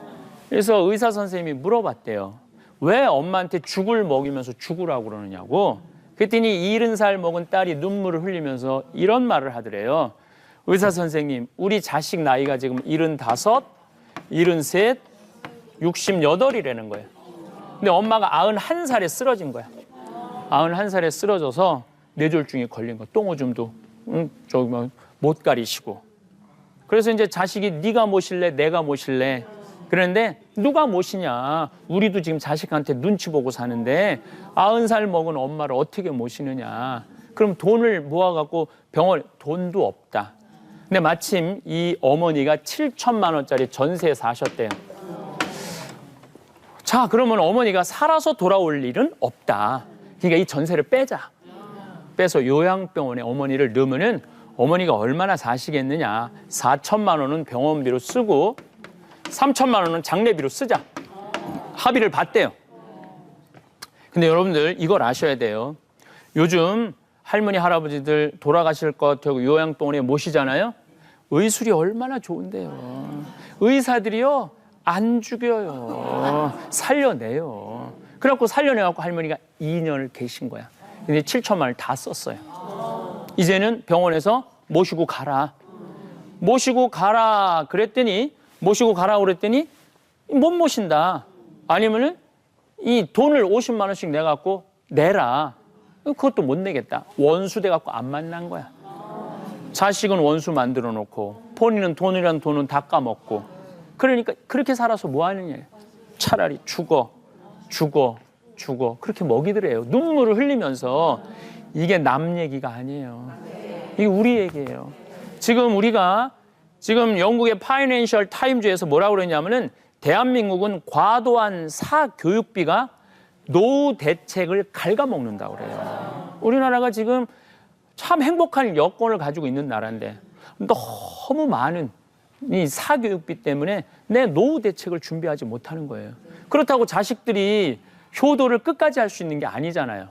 그래서 의사 선생님이 물어봤대요. 왜 엄마한테 죽을 먹이면서 죽으라고 그러느냐고. 그랬더니 70살 먹은 딸이 눈물을 흘리면서 이런 말을 하더래요. 의사 선생님, 우리 자식 나이가 지금 75, 73, 68이라는 거예요. 근데 엄마가 91살에 쓰러진 거야. 91살에 쓰러져서 뇌졸중에 걸린 거. 똥오줌도 못 가리시고. 그래서 이제 자식이 네가 모실래 내가 모실래. 그런데 누가 모시냐. 우리도 지금 자식한테 눈치 보고 사는데 90살 먹은 엄마를 어떻게 모시느냐. 그럼 돈을 모아갖고 병원 돈도 없다. 근데 마침 이 어머니가 7천만 원짜리 전세에 사셨대요. 자, 그러면 어머니가 살아서 돌아올 일은 없다. 그러니까 이 전세를 빼서 요양병원에 어머니를 넣으면은 어머니가 얼마나 사시겠느냐. 4천만 원은 병원비로 쓰고 3천만 원은 장례비로 쓰자. 합의를 봤대요. 근데 여러분들 이걸 아셔야 돼요. 요즘 할머니 할아버지들 돌아가실 것 같아요. 요양병원에 모시잖아요. 의술이 얼마나 좋은데요. 의사들이요 안 죽여요. 살려내요. 그래갖고 살려내갖고 할머니가 2년을 계신 거야. 근데 7천만 원을 다 썼어요. 이제는 병원에서 모시고 가라 그랬더니 못 모신다. 아니면은 이 돈을 50만 원씩 내갖고 내라. 그것도 못 내겠다. 원수 돼갖고 안 만난 거야. 자식은 원수 만들어 놓고 본인은 돈이란 돈은 다 까먹고. 그러니까 그렇게 살아서 뭐 하느냐. 차라리 죽어. 그렇게 먹이더래요. 눈물을 흘리면서. 이게 남 얘기가 아니에요. 이게 우리 얘기예요. 지금 영국의 파이낸셜 타임즈에서 뭐라고 그러냐면은 대한민국은 과도한 사교육비가 노후 대책을 갉아먹는다고 그래요. 우리나라가 지금 참 행복한 여건을 가지고 있는 나라인데 너무 많은 이 사교육비 때문에 내 노후 대책을 준비하지 못하는 거예요. 그렇다고 자식들이 효도를 끝까지 할 수 있는 게 아니잖아요.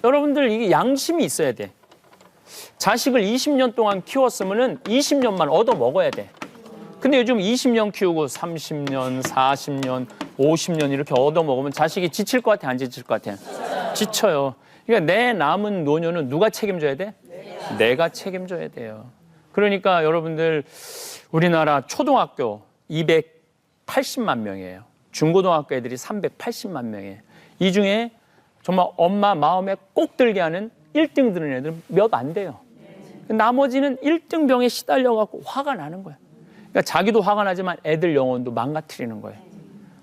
여러분들 이게 양심이 있어야 돼. 자식을 20년 동안 키웠으면은 20년만 얻어 먹어야 돼. 근데 요즘 20년 키우고 30년, 40년, 50년 이렇게 얻어 먹으면 자식이 지칠 것 같아, 안 지칠 것 같아? 지쳐요. 그러니까 내 남은 노년은 누가 책임져야 돼? 내가 책임져야 돼요. 그러니까 여러분들 우리나라 초등학교 280만 명이에요. 중고등학교 애들이 380만 명이에요. 이 중에 정말 엄마 마음에 꼭 들게 하는 1등 드는 애들은 몇 안 돼요. 나머지는 1등 병에 시달려갖고 화가 나는 거야. 그러니까 자기도 화가 나지만 애들 영혼도 망가뜨리는 거예요.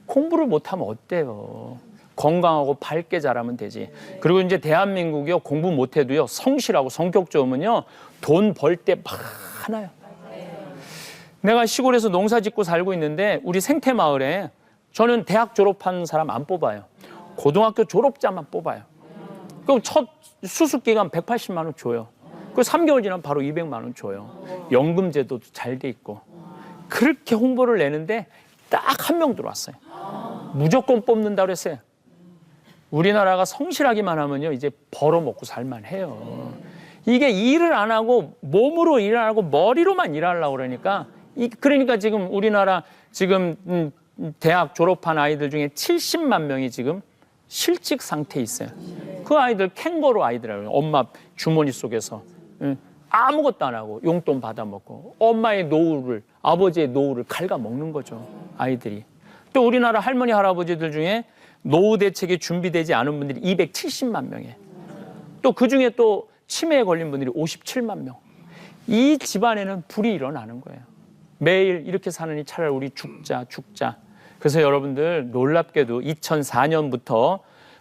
공부를 못하면 어때요? 건강하고 밝게 자라면 되지. 그리고 이제 대한민국이요, 공부 못해도요, 성실하고 성격 좋으면요, 돈 벌 때 많아요. 내가 시골에서 농사 짓고 살고 있는데 우리 생태마을에 저는 대학 졸업한 사람 안 뽑아요. 고등학교 졸업자만 뽑아요. 그럼 첫 수습기간 180만 원 줘요. 그 3개월 지나면 바로 200만 원 줘요. 연금제도도 잘 돼 있고. 그렇게 홍보를 내는데 딱 한 명 들어왔어요. 무조건 뽑는다고 그랬어요. 우리나라가 성실하기만 하면요, 이제 벌어먹고 살만해요. 이게 일을 안 하고 몸으로 일을 안 하고 머리로만 일하려고 그러니까 그러니까 지금 우리나라 지금 대학 졸업한 아이들 중에 70만 명이 지금 실직 상태에 있어요. 그 아이들 캥거루 아이들이라고요. 엄마 주머니 속에서 아무것도 안 하고 용돈 받아먹고 엄마의 노후를, 아버지의 노후를 갉아먹는 거죠, 아이들이. 또 우리나라 할머니 할아버지들 중에 노후 대책이 준비되지 않은 분들이 270만 명이에요. 또 그중에 또 치매에 걸린 분들이 57만 명. 이 집안에는 불이 일어나는 거예요. 매일 이렇게 사느니 차라리 우리 죽자. 그래서 여러분들 놀랍게도 2004년부터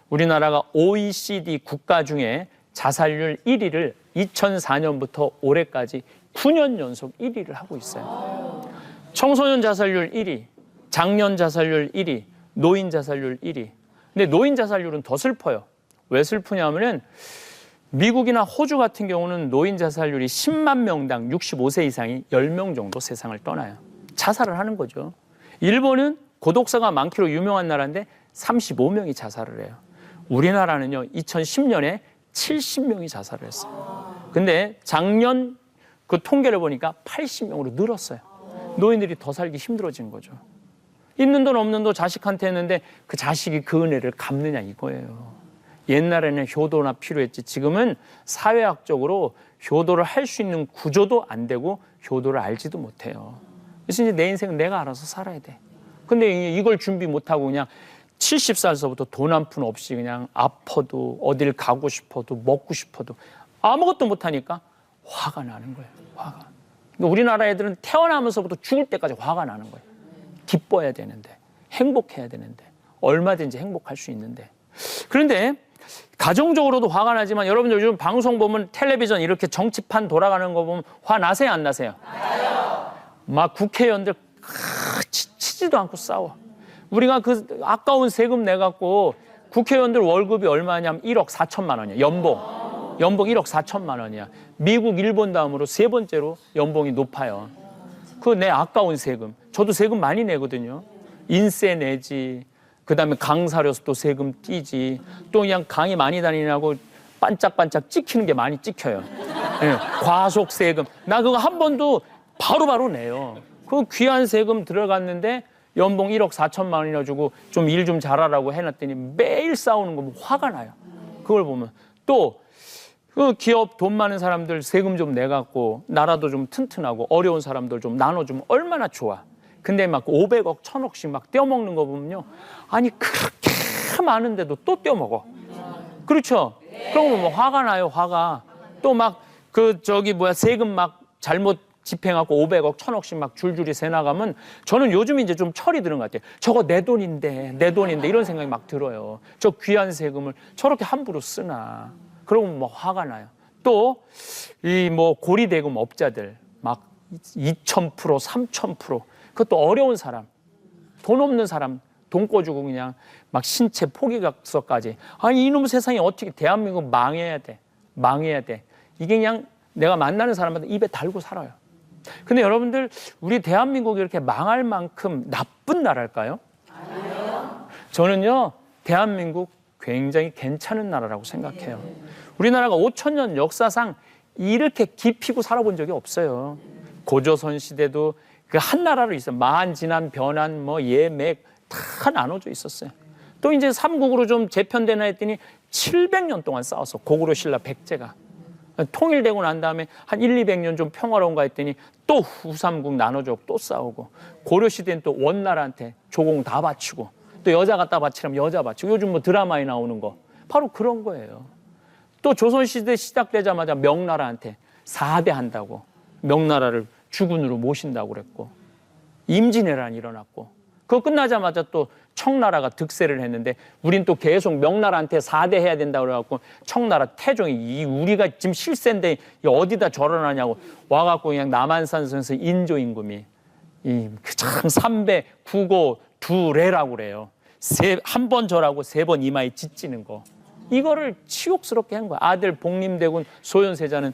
우리나라가 OECD 국가 중에 자살률 1위를 2004년부터 올해까지 9년 연속 1위를 하고 있어요. 청소년 자살률 1위, 장년 자살률 1위, 노인 자살률 1위. 근데 노인 자살률은 더 슬퍼요. 왜 슬프냐면은 미국이나 호주 같은 경우는 노인 자살률이 10만 명당 65세 이상이 10명 정도 세상을 떠나요. 자살을 하는 거죠. 일본은 고독사가 많기로 유명한 나라인데 35명이 자살을 해요. 우리나라는요, 2010년에 70명이 자살을 했어요. 근데 작년 그 통계를 보니까 80명으로 늘었어요. 노인들이 더 살기 힘들어진 거죠. 있는 돈 없는 돈 자식한테 했는데 그 자식이 그 은혜를 갚느냐 이거예요. 옛날에는 효도나 필요했지, 지금은 사회학적으로 효도를 할 수 있는 구조도 안 되고 효도를 알지도 못해요. 그래서 이제 내 인생은 내가 알아서 살아야 돼. 근데 이걸 준비 못하고 그냥 70살서부터 돈 한 푼 없이 그냥 아파도 어딜 가고 싶어도 먹고 싶어도 아무것도 못하니까 화가 나는 거예요. 화가. 그러니까 우리나라 애들은 태어나면서부터 죽을 때까지 화가 나는 거예요. 기뻐야 되는데, 행복해야 되는데, 얼마든지 행복할 수 있는데. 그런데 가정적으로도 화가 나지만 여러분들 요즘 방송 보면 텔레비전 이렇게 정치판 돌아가는 거 보면 화 나세요, 안 나세요? 나요. 막 국회의원들 치지도 않고 싸워. 우리가 그 아까운 세금 내갖고 국회의원들 월급이 얼마냐면 1억 4천만 원이야. 연봉 1억 4천만 원이야. 미국, 일본 다음으로 세 번째로 연봉이 높아요. 그 내 아까운 세금. 저도 세금 많이 내거든요. 인세 내지, 그 다음에 강사료도 세금 띄지, 또 그냥 강의 많이 다니라고 반짝반짝 찍히는 게 많이 찍혀요. 네, 과속 세금. 나 그거 한 번도 바로바로 내요. 그 귀한 세금 들어갔는데 연봉 1억 4천만 원이나 주고 좀 일 좀 잘하라고 해놨더니 매일 싸우는 거 보면 화가 나요. 그걸 보면. 또 그 기업 돈 많은 사람들 세금 좀 내갖고 나라도 좀 튼튼하고 어려운 사람들 좀 나눠주면 얼마나 좋아. 근데 막 500억, 1000억씩 막 떼어먹는 거 보면요. 아니 그렇게 많은데도 또 떼어먹어. 그렇죠? 그러면 뭐 화가 나요, 화가. 또 막 세금 막 잘못 집행하고 500억, 1000억씩 막 줄줄이 새 나가면 저는 요즘 이제 좀 철이 드는 것 같아요. 저거 내 돈인데 이런 생각이 막 들어요. 저 귀한 세금을 저렇게 함부로 쓰나. 그러면 뭐 화가 나요. 또 이 뭐 고리대금 업자들 막 2000%, 3000%. 그것도 어려운 사람, 돈 없는 사람, 돈 꿔주고 그냥 막 신체 포기각서까지. 아니 이놈의 세상에 어떻게 대한민국 망해야 돼. 이게 그냥 내가 만나는 사람마다 입에 달고 살아요. 근데 여러분들 우리 대한민국이 이렇게 망할 만큼 나쁜 나라일까요? 아니요. 저는요 대한민국 굉장히 괜찮은 나라라고 생각해요. 우리나라가 5000년 역사상 이렇게 깊이고 살아본 적이 없어요. 고조선 시대도 그 한 나라로 있어요. 만, 진한, 변한, 뭐 예맥 다 나눠져 있었어요. 또 이제 삼국으로 좀 재편되나 했더니 700년 동안 싸웠어. 고구려 신라 백제가. 통일되고 난 다음에 한 200년 좀 평화로운가 했더니 또 후삼국 나눠줘 또 싸우고, 고려 시대는 또 원나라한테 조공 다 바치고, 또 여자 갖다 바치라면 여자 바치고, 요즘 뭐 드라마에 나오는 거 바로 그런 거예요. 또 조선시대 시작되자마자 명나라한테 4대 한다고 명나라를 주군으로 모신다고 그랬고, 임진왜란이 일어났고, 그거 끝나자마자 또 청나라가 득세를 했는데 우린 또 계속 명나라한테 4대 해야 된다고 그래갖고 청나라 태종이 우리가 지금 실세인데 어디다 절어나냐고 와갖고 그냥 남한산성에서 인조임금이 참 삼배 구고 두례라고 그래요. 한 번 절하고 3번 이마에 짓지는 거. 이거를 치욕스럽게 한 거야. 아들 복림대군 소현세자는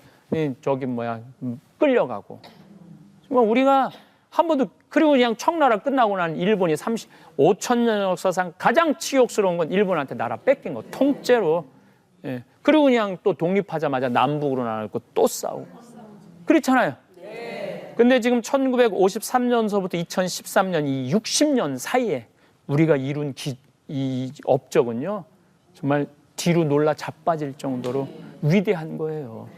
끌려가고. 우리가 한 번도, 그리고 그냥 청나라 끝나고 난 일본이 5000년 역사상 가장 치욕스러운 건 일본한테 나라 뺏긴 거, 통째로. 예. 그리고 그냥 또 독립하자마자 남북으로 나눠고 또 싸우고. 그렇잖아요. 근데 지금 1953년서부터 2013년 이 60년 사이에 우리가 이룬 이 업적은요, 정말 뒤로 놀라 자빠질 정도로 위대한 거예요.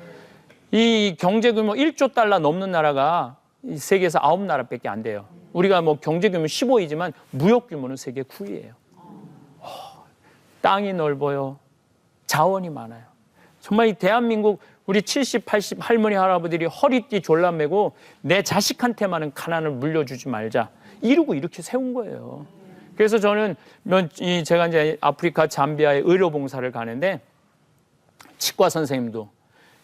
이 경제 규모 1조 달러 넘는 나라가 이 세계에서 9나라밖에 안 돼요. 우리가 뭐 경제 규모 15위지만 무역 규모는 세계 9위예요. 땅이 넓어요. 자원이 많아요. 정말 이 대한민국 우리 70, 80 할머니 할아버지들이 허리띠 졸라매고 내 자식한테만은 가난을 물려주지 말자 이러고 이렇게 세운 거예요. 그래서 저는 제가 이제 아프리카 잠비아에 의료봉사를 가는데 치과 선생님도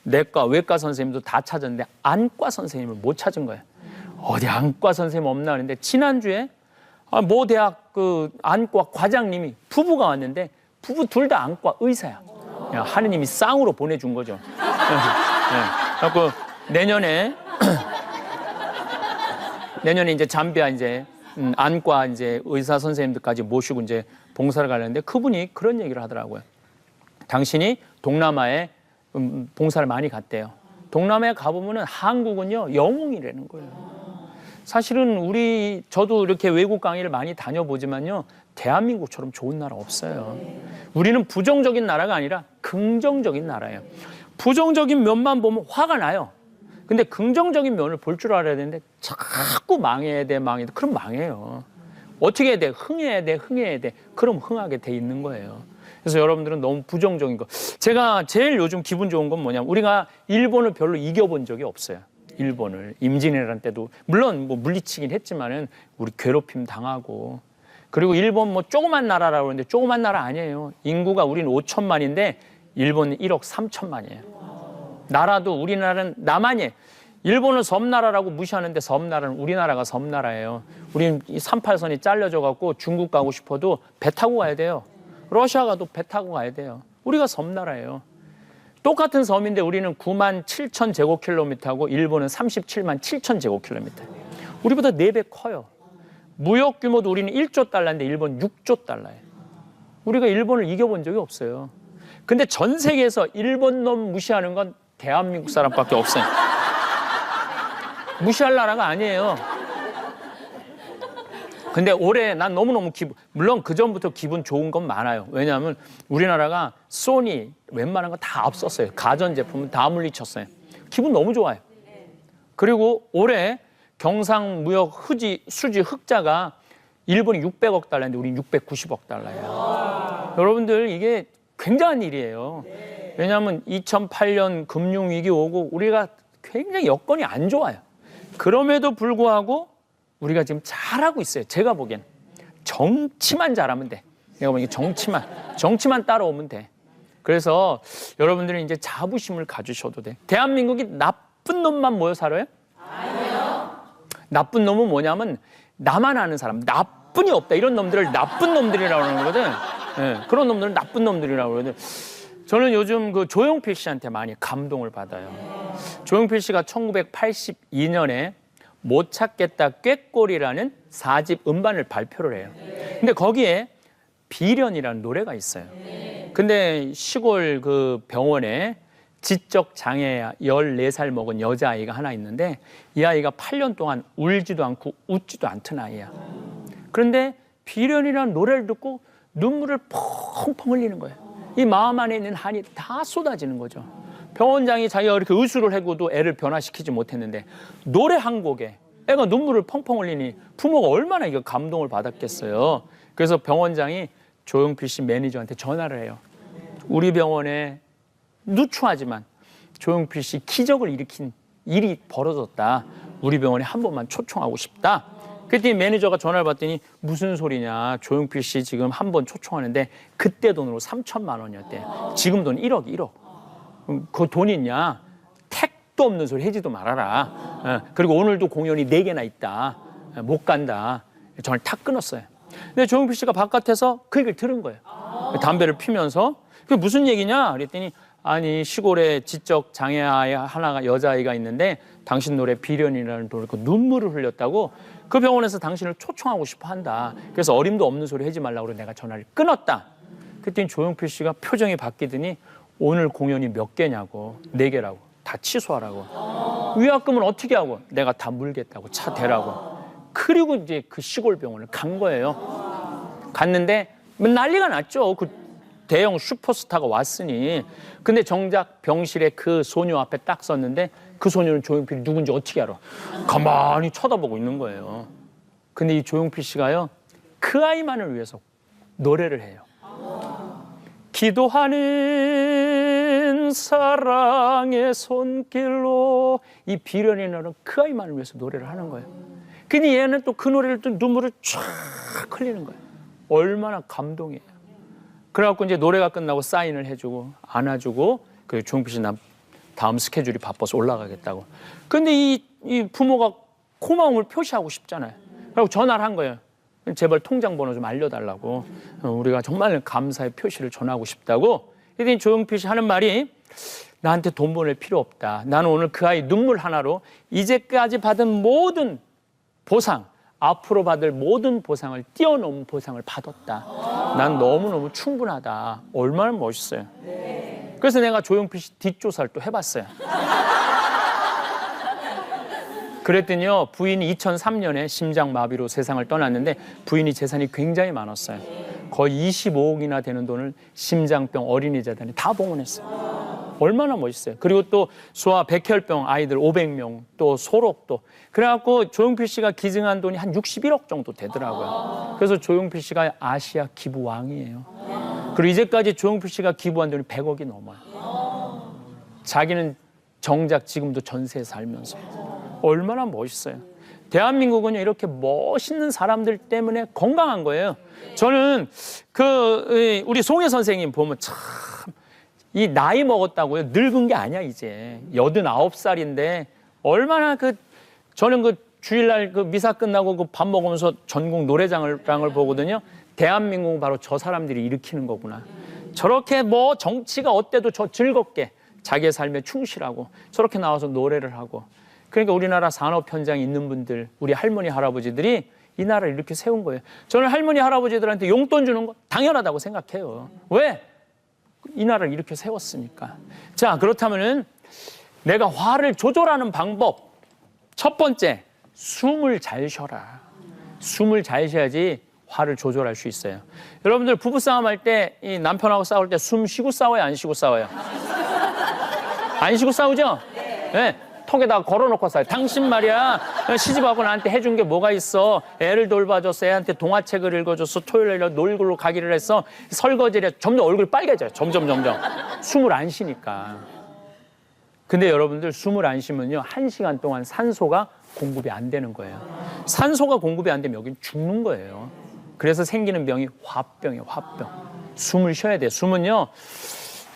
내과 외과 선생님도 다 찾았는데 안과 선생님을 못 찾은 거예요. 어디 안과 선생님 없나 하는데 지난주에 모 대학 그 안과 과장님이 부부가 왔는데 부부 둘 다 안과 의사야. 하느님이 쌍으로 보내준 거죠. 그래서 내년에 이제 잠비아 이제 안과 이제 의사 선생님들까지 모시고 이제 봉사를 가려는데 그분이 그런 얘기를 하더라고요. 당신이 동남아에 봉사를 많이 갔대요. 동남아에 가보면은 한국은요 영웅이라는 거예요. 사실은 저도 이렇게 외국 강의를 많이 다녀보지만요, 대한민국처럼 좋은 나라 없어요. 우리는 부정적인 나라가 아니라 긍정적인 나라예요. 부정적인 면만 보면 화가 나요. 근데 긍정적인 면을 볼 줄 알아야 되는데 자꾸 망해야 돼. 그럼 망해요. 어떻게 해야 돼? 흥해야 돼. 그럼 흥하게 돼 있는 거예요. 그래서 여러분들은 너무 부정적인 거. 제가 제일 요즘 기분 좋은 건 뭐냐면 우리가 일본을 별로 이겨본 적이 없어요. 일본을 임진왜란 때도 물론 뭐 물리치긴 했지만은 우리 괴롭힘 당하고, 그리고 일본 뭐 조그만 나라라고 그러는데 조그만 나라 아니에요. 인구가 우리는 5천만인데 일본은 1억 3천만이에요. 나라도 우리나라는 남한이에요. 일본은 섬나라라고 무시하는데 섬나라는 우리나라가 섬나라예요. 우리는 이 38선이 잘려져 갖고 중국 가고 싶어도 배 타고 가야 돼요. 러시아 가도 배 타고 가야 돼요. 우리가 섬나라예요. 똑같은 섬인데 우리는 9만 7천 제곱킬로미터고 일본은 37만 7천 제곱킬로미터. 우리보다 4배 커요. 무역 규모도 우리는 1조 달러인데 일본 6조 달러예요. 우리가 일본을 이겨본 적이 없어요. 근데 전 세계에서 일본 놈 무시하는 건 대한민국 사람밖에 없어요. 무시할 나라가 아니에요. 근데 올해 난 너무너무 물론 그전부터 기분 좋은 건 많아요. 왜냐하면 우리나라가 소니 웬만한 거 다 앞섰어요. 가전제품은 다 물리쳤어요. 기분 너무 좋아요. 그리고 올해 경상무역 수지 흑자가 일본이 600억 달러인데 우리는 690억 달러예요. 여러분들 이게 굉장한 일이에요. 왜냐하면 2008년 금융위기 오고 우리가 굉장히 여건이 안 좋아요. 그럼에도 불구하고 우리가 지금 잘하고 있어요. 제가 보기엔 정치만 잘하면 돼. 내가 보기엔 정치만 따라오면 돼. 그래서 여러분들은 이제 자부심을 가지셔도 돼. 대한민국이 나쁜 놈만 모여 살아요? 아니요. 나쁜 놈은 뭐냐면 나만 아는 사람, 나쁜이 없다. 이런 놈들을 나쁜 놈들이라고 하는 거거든. 네, 그런 놈들은 나쁜 놈들이라고 그러거든. 저는 요즘 그 조용필 씨한테 많이 감동을 받아요. 조용필 씨가 1982년에 못 찾겠다 꾀꼬리라는 4집 음반을 발표를 해요. 근데 거기에 비련이라는 노래가 있어요. 근데 시골 그 병원에 지적 장애 14살 먹은 여자아이가 하나 있는데 이 아이가 8년 동안 울지도 않고 웃지도 않던 아이야. 그런데 비련이라는 노래를 듣고 눈물을 펑펑 흘리는 거예요. 이 마음 안에 있는 한이 다 쏟아지는 거죠. 병원장이 자기가 이렇게 의술을 해고도 애를 변화시키지 못했는데 노래 한 곡에 애가 눈물을 펑펑 흘리니 부모가 얼마나 이거 감동을 받았겠어요. 그래서 병원장이 조용필 씨 매니저한테 전화를 해요. 우리 병원에 누추하지만 조용필 씨 기적을 일으킨 일이 벌어졌다. 우리 병원에 한 번만 초청하고 싶다. 그랬더니 매니저가 전화를 받더니 무슨 소리냐. 조용필 씨 지금 한 번 초청하는데 그때 돈으로 3천만 원이었대. 지금 돈 1억. 그 돈 있냐? 택도 없는 소리 하지도 말아라. 그리고 오늘도 공연이 4개나 있다. 못 간다. 전화를 탁 끊었어요. 근데 조용필 씨가 바깥에서 그 얘기를 들은 거예요. 담배를 피면서. 그게 무슨 얘기냐? 그랬더니 아니 시골에 지적 장애 아이 하나가 여자아이가 있는데 당신 노래 비련이라는 노래 눈물을 흘렸다고 그 병원에서 당신을 초청하고 싶어 한다. 그래서 어림도 없는 소리 하지 말라고 내가 전화를 끊었다. 그랬더니 조용필 씨가 표정이 바뀌더니 오늘 공연이 몇 개냐고. 4개라고. 다 취소하라고. 위약금은 어떻게 하고? 내가 다 물겠다고, 차 대라고. 그리고 이제 그 시골 병원을 간 거예요. 갔는데 난리가 났죠. 그 대형 슈퍼스타가 왔으니. 근데 정작 병실에 그 소녀 앞에 딱 섰는데 그 소녀는 조용필이 누군지 어떻게 알아? 가만히 쳐다보고 있는 거예요. 근데 이 조용필 씨가요, 그 아이만을 위해서 노래를 해요. 기도하는 사랑의 손길로, 이 비련이 나는 그 아이만을 위해서 노래를 하는 거예요. 근데 얘는 또 그 노래를 또 눈물을 쫙 흘리는 거예요. 얼마나 감동이에요. 그래갖고 이제 노래가 끝나고 사인을 해주고 안아주고, 그 조용필 씨 다음 스케줄이 바빠서 올라가겠다고. 근데 이 부모가 고마움을 표시하고 싶잖아요. 그리고 전화를 한 거예요. 제발 통장 번호 좀 알려달라고. 우리가 정말 감사의 표시를 전하고 싶다고. 그랬더니 조용필 씨 하는 말이, 나한테 돈 보낼 필요 없다. 나는 오늘 그 아이 눈물 하나로 이제까지 받은 모든 보상, 앞으로 받을 모든 보상을 뛰어넘은 보상을 받았다. 난 너무너무 충분하다. 얼마나 멋있어요. 그래서 내가 조용필 씨 뒷조사를 또 해봤어요. 그랬더니요, 부인이 2003년에 심장마비로 세상을 떠났는데 부인이 재산이 굉장히 많았어요. 거의 25억이나 되는 돈을 심장병 어린이재단에 다 봉헌했어요. 얼마나 멋있어요. 그리고 또 소아 백혈병 아이들 500명, 또 소록도. 그래갖고 조용필 씨가 기증한 돈이 한 61억 정도 되더라고요. 그래서 조용필 씨가 아시아 기부 왕이에요. 그리고 이제까지 조용필 씨가 기부한 돈이 100억이 넘어요. 자기는 정작 지금도 전세에 살면서. 얼마나 멋있어요. 대한민국은요, 이렇게 멋있는 사람들 때문에 건강한 거예요. 저는 우리 송혜 선생님 보면 참, 이 나이 먹었다고요, 늙은 게 아니야. 이제 89살인데 얼마나 저는 그 주일날 그 미사 끝나고 그 밥 먹으면서 전국 노래장을 보거든요. 대한민국은 바로 저 사람들이 일으키는 거구나. 저렇게 뭐 정치가 어때도 저 즐겁게 자기의 삶에 충실하고 저렇게 나와서 노래를 하고. 그러니까 우리나라 산업 현장에 있는 분들, 우리 할머니 할아버지들이 이 나라를 이렇게 세운 거예요. 저는 할머니 할아버지들한테 용돈 주는 거 당연하다고 생각해요. 왜? 이 나라를 이렇게 세웠으니까. 자, 그렇다면은 내가 화를 조절하는 방법, 첫 번째, 숨을 잘 쉬어라. 숨을 잘 쉬어야지 화를 조절할 수 있어요. 여러분들 부부싸움 할 때, 이 남편하고 싸울 때 숨 쉬고 싸워요, 안 쉬고 싸워요? 안 쉬고 싸우죠? 네. 턱에다가 걸어놓고 싸요. 당신 말이야, 시집하고 나한테 해준 게 뭐가 있어? 애를 돌봐줬어, 애한테 동화책을 읽어줬어, 토요일에 놀이로 가기를 했어, 설거지를 해서. 점점 얼굴이 빨개져요. 점점. 숨을 안 쉬니까. 근데 여러분들 숨을 안 쉬면요, 1시간 동안 산소가 공급이 안 되는 거예요. 산소가 공급이 안 되면 여기는 죽는 거예요. 그래서 생기는 병이 화병이에요. 화병. 숨을 쉬어야 돼요. 숨은요,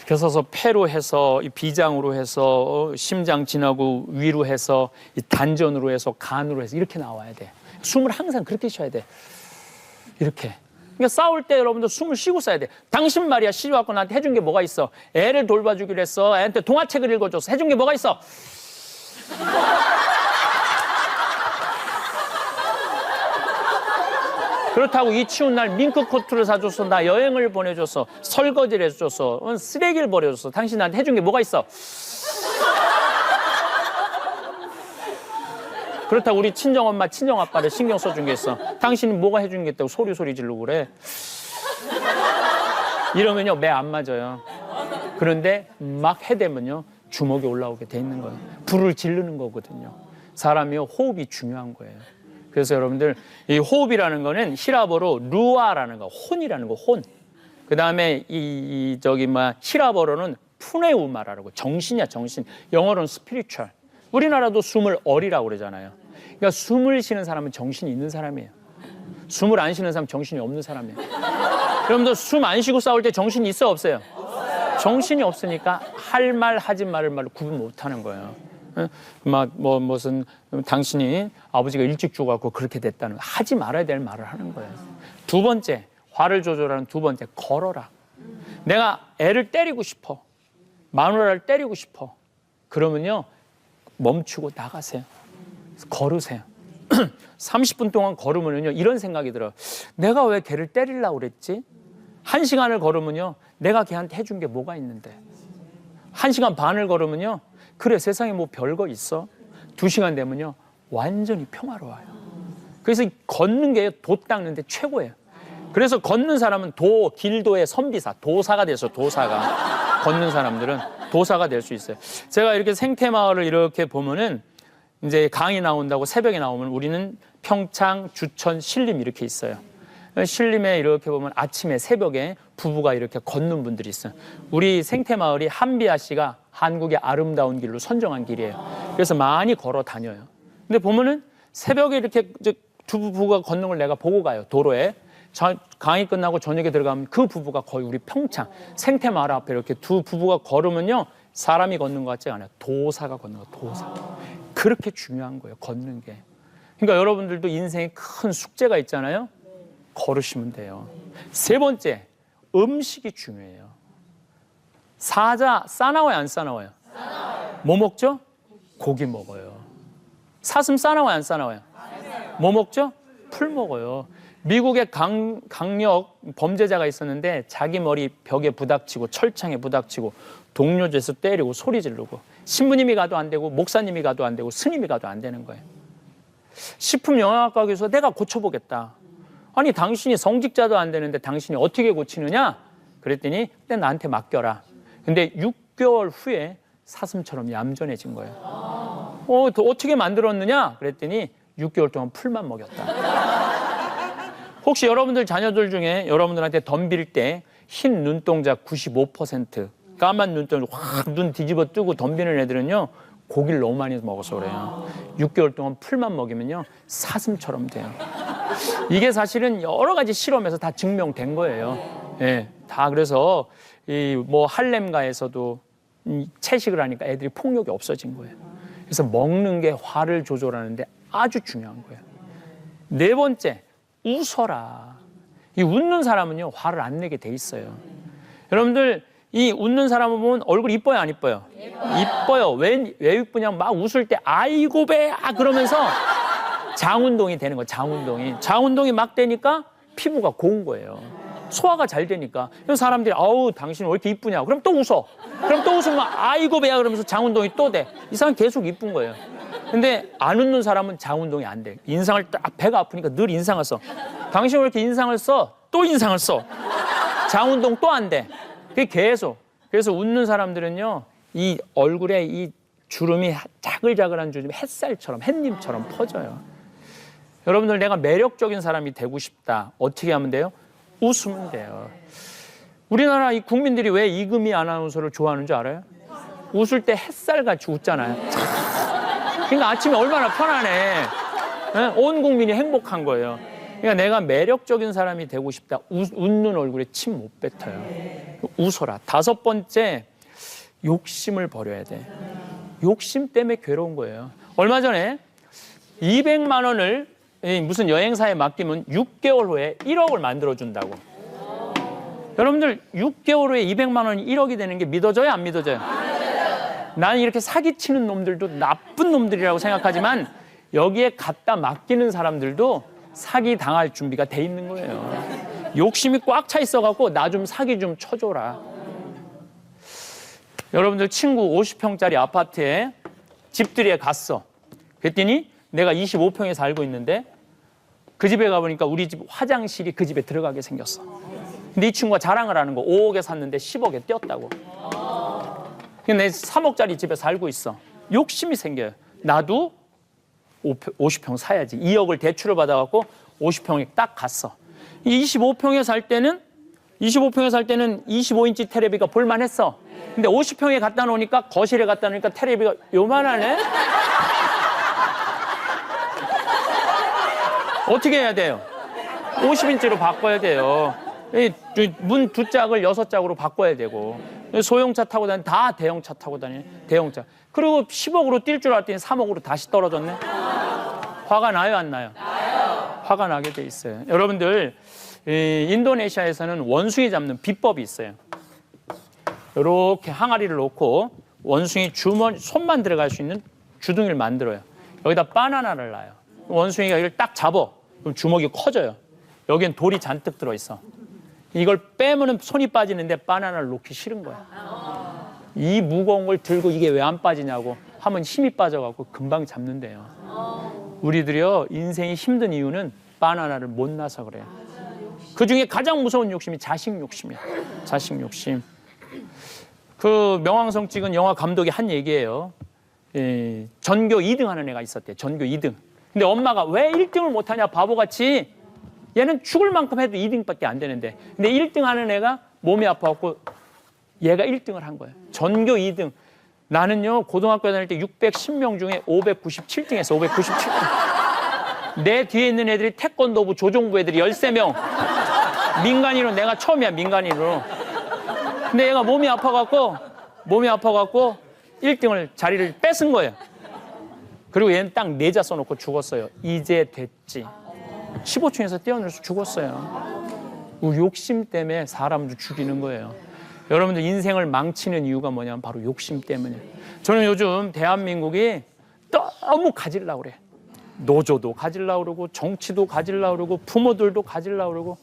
그래서 폐로 해서, 비장으로 해서, 심장 지나고 위로 해서, 단전으로 해서, 간으로 해서 이렇게 나와야 돼. 숨을 항상 그렇게 쉬어야 돼. 이렇게. 그러니까 싸울 때 여러분들 숨을 쉬고 싸야 돼. 당신 말이야, 시집왔고 나한테 해준 게 뭐가 있어? 애를 돌봐주기로 했어. 애한테 동화책을 읽어줬어. 해준 게 뭐가 있어? 그렇다고 이 추운 날 밍크 코트를 사줬어, 나 여행을 보내줬어, 설거지를 해줬어, 쓰레기를 버려줬어. 당신 나한테 해준 게 뭐가 있어? 그렇다고 우리 친정엄마, 친정아빠를 신경 써준 게 있어. 당신이 뭐가 해준 게 있다고 소리 지르고 그래? 이러면요, 매 안 맞아요. 그런데 막 해대면요, 주먹이 올라오게 돼 있는 거예요. 불을 지르는 거거든요. 사람이요, 호흡이 중요한 거예요. 그래서 여러분들, 이 호흡이라는 거는 히라버로 루아라는 거, 혼이라는 거, 혼. 그 다음에 히라버로는 푸네우마라고, 정신이야, 정신. 영어로는 스피리추얼. 우리나라도 숨을 어리라고 그러잖아요. 그러니까 숨을 쉬는 사람은 정신이 있는 사람이에요. 숨을 안 쉬는 사람은 정신이 없는 사람이에요. 여러분들 숨 안 쉬고 싸울 때 정신이 있어, 없어요? 정신이 없으니까 할 말, 하지 말을 구분 못 하는 거예요. 무슨 당신이 아버지가 일찍 죽어갖고 그렇게 됐다는, 하지 말아야 될 말을 하는 거예요. 두 번째, 화를 조절하는 두 번째, 걸어라. 내가 애를 때리고 싶어, 마누라를 때리고 싶어. 그러면요, 멈추고 나가세요. 걸으세요. 30분 동안 걸으면요, 이런 생각이 들어요. 내가 왜 걔를 때리려고 그랬지? 1시간을 걸으면요, 내가 걔한테 해준 게 뭐가 있는데. 1시간 반을 걸으면요, 그래, 세상에 뭐 별거 있어? 2시간 되면요 완전히 평화로워요. 그래서 걷는 게 도 닦는데 최고예요. 그래서 걷는 사람은 길도의 선비사, 도사가 돼서 도사가 걷는 사람들은 도사가 될 수 있어요. 제가 이렇게 생태마을을 이렇게 보면은 이제 강의 나온다고 새벽에 나오면 우리는 평창, 주천, 신림 이렇게 있어요. 신림에 이렇게 보면 아침에 새벽에 부부가 이렇게 걷는 분들이 있어요. 우리 생태마을이 한비아 씨가 한국의 아름다운 길로 선정한 길이에요. 그래서 많이 걸어 다녀요. 근데 보면은 새벽에 이렇게 두 부부가 걷는 걸 내가 보고 가요. 도로에. 강의 끝나고 저녁에 들어가면 그 부부가 거의 우리 평창 생태마을 앞에 이렇게 두 부부가 걸으면요 사람이 걷는 것 같지 않아요. 도사가 걷는 거, 도사. 그렇게 중요한 거예요, 걷는 게. 그러니까 여러분들도 인생에 큰 숙제가 있잖아요. 걸으시면 돼요. 세 번째, 음식이 중요해요. 사자 싸나워요, 안 싸나워요? 뭐 먹죠? 고기 먹어요. 사슴 싸나워요, 안 싸나워요? 뭐 먹죠? 풀 먹어요. 미국에 강력 범죄자가 있었는데 자기 머리 벽에 부닥치고 철창에 부닥치고 동료에서 때리고 소리 지르고 신부님이 가도 안 되고 목사님이 가도 안 되고 스님이 가도 안 되는 거예요. 식품영양학과 교수가 내가 고쳐보겠다. 아니 당신이 성직자도 안 되는데 당신이 어떻게 고치느냐? 그랬더니 근데 나한테 맡겨라. 근데 6개월 후에 사슴처럼 얌전해진 거예요. 어떻게 만들었느냐? 그랬더니 6개월 동안 풀만 먹였다. 혹시 여러분들 자녀들 중에 여러분들한테 덤빌 때 흰 눈동자 95%, 까만 눈동자 확 눈 뒤집어 뜨고 덤비는 애들은요 고기를 너무 많이 먹어서 그래요. 6개월 동안 풀만 먹이면요 사슴처럼 돼요. 이게 사실은 여러 가지 실험에서 다 증명된 거예요. 예, 다 그래서 뭐 할렘가에서도 채식을 하니까 애들이 폭력이 없어진 거예요. 그래서 먹는 게 화를 조절하는데 아주 중요한 거예요. 네 번째, 웃어라. 이 웃는 사람은요 화를 안 내게 돼 있어요. 여러분들 이 웃는 사람을 보면 얼굴 이뻐요, 안 이뻐요? 이뻐요. 왜 이쁘냐면 막 웃을 때 아이고 배야 그러면서 장운동이 되는 거예요. 장운동이 막 되니까 피부가 고운 거예요. 소화가 잘 되니까. 그래서 사람들이 아우 당신 왜 이렇게 이쁘냐? 그럼 또 웃어. 그럼 또 웃으면 아이고 배야 그러면서 장운동이 또 돼. 이 사람 계속 이쁜 거예요. 근데 안 웃는 사람은 장운동이 안 돼. 인상을 딱 배가 아프니까 늘 인상을 써. 당신 왜 이렇게 인상을 써? 또 인상을 써. 장운동 또 안 돼. 그게 계속. 그래서 웃는 사람들은요, 이 얼굴에 이 주름이 자글자글한 주름이 햇살처럼 햇님처럼 퍼져요. 여러분들 내가 매력적인 사람이 되고 싶다. 어떻게 하면 돼요? 웃으면 돼요. 우리나라 이 국민들이 왜 이금희 아나운서를 좋아하는 줄 알아요? 웃을 때 햇살같이 웃잖아요. 그러니까 아침에 얼마나 편안해. 온 국민이 행복한 거예요. 그러니까 내가 매력적인 사람이 되고 싶다. 웃는 얼굴에 침 못 뱉어요. 웃어라. 다섯 번째, 욕심을 버려야 돼. 욕심 때문에 괴로운 거예요. 얼마 전에 200만 원을 무슨 여행사에 맡기면 6개월 후에 1억을 만들어준다고. 여러분들 6개월 후에 200만 원이 1억이 되는 게 믿어져요, 안 믿어져요? 나는 이렇게 사기치는 놈들도 나쁜 놈들이라고 생각하지만 여기에 갖다 맡기는 사람들도 사기 당할 준비가 돼 있는 거예요. 욕심이 꽉 차 있어갖고 나 좀 사기 좀 쳐줘라. 여러분들 친구 50평짜리 아파트에 집들이에 갔어. 그랬더니 내가 25평에 살고 있는데 그 집에 가보니까 우리 집 화장실이 그 집에 들어가게 생겼어. 근데 이 친구가 자랑을 하는 거 5억에 샀는데 10억에 뛰었다고. 내 3억짜리 집에 살고 있어. 욕심이 생겨요. 나도 50평 사야지. 2억을 대출을 받아갖고 50평에 딱 갔어. 25평에 살 때는 25인치 테레비가 볼만했어. 근데 50평에 갖다 놓으니까 거실에 갖다 놓으니까 테레비가 요만하네? 어떻게 해야 돼요? 50인치로 바꿔야 돼요. 문 2짝을 6짝으로 바꿔야 되고 소형차 타고 다니는 다 대형차 타고 다니는 대형차. 그리고 10억으로 뛸 줄 알았더니 3억으로 다시 떨어졌네. 화가 나요, 안 나요? 화가 나게 돼 있어요. 여러분들 인도네시아에서는 원숭이 잡는 비법이 있어요. 이렇게 항아리를 놓고 원숭이 손만 들어갈 수 있는 주둥이를 만들어요. 여기다 바나나를 놔요. 원숭이가 이걸 딱 잡아. 그럼 주먹이 커져요. 여기엔 돌이 잔뜩 들어있어. 이걸 빼면 손이 빠지는데 바나나를 놓기 싫은 거야. 이 무거운 걸 들고 이게 왜 안 빠지냐고 하면 힘이 빠져갖고 금방 잡는데요. 우리들이요, 인생이 힘든 이유는 바나나를 못 나서 그래요. 그 중에 가장 무서운 욕심이 자식 욕심이에요. 자식 욕심. 그 명왕성 찍은 영화 감독이 한 얘기예요. 전교 2등 하는 애가 있었대. 전교 2등. 근데 엄마가 왜 1등을 못하냐, 바보같이. 얘는 죽을 만큼 해도 2등밖에 안 되는데. 근데 1등 하는 애가 몸이 아파갖고 얘가 1등을 한 거예요. 전교 2등. 나는요, 고등학교 다닐 때 610명 중에 597등 했어. 597등. 내 뒤에 있는 애들이 태권도부, 조종부 애들이 13명. 민간인으로 내가 처음이야, 민간인으로. 근데 얘가 몸이 아파갖고 1등을 자리를 뺏은 거예요. 그리고 얘는 딱 내자 써놓고 죽었어요. 이제 됐지. 15층에서 뛰어내려서 죽었어요. 욕심 때문에 사람도 죽이는 거예요. 여러분들 인생을 망치는 이유가 뭐냐면 바로 욕심 때문이에요. 저는 요즘 대한민국이 너무 가지려고 그래. 노조도 가지려고 그러고 정치도 가지려고 그러고 부모들도 가지려고 그러고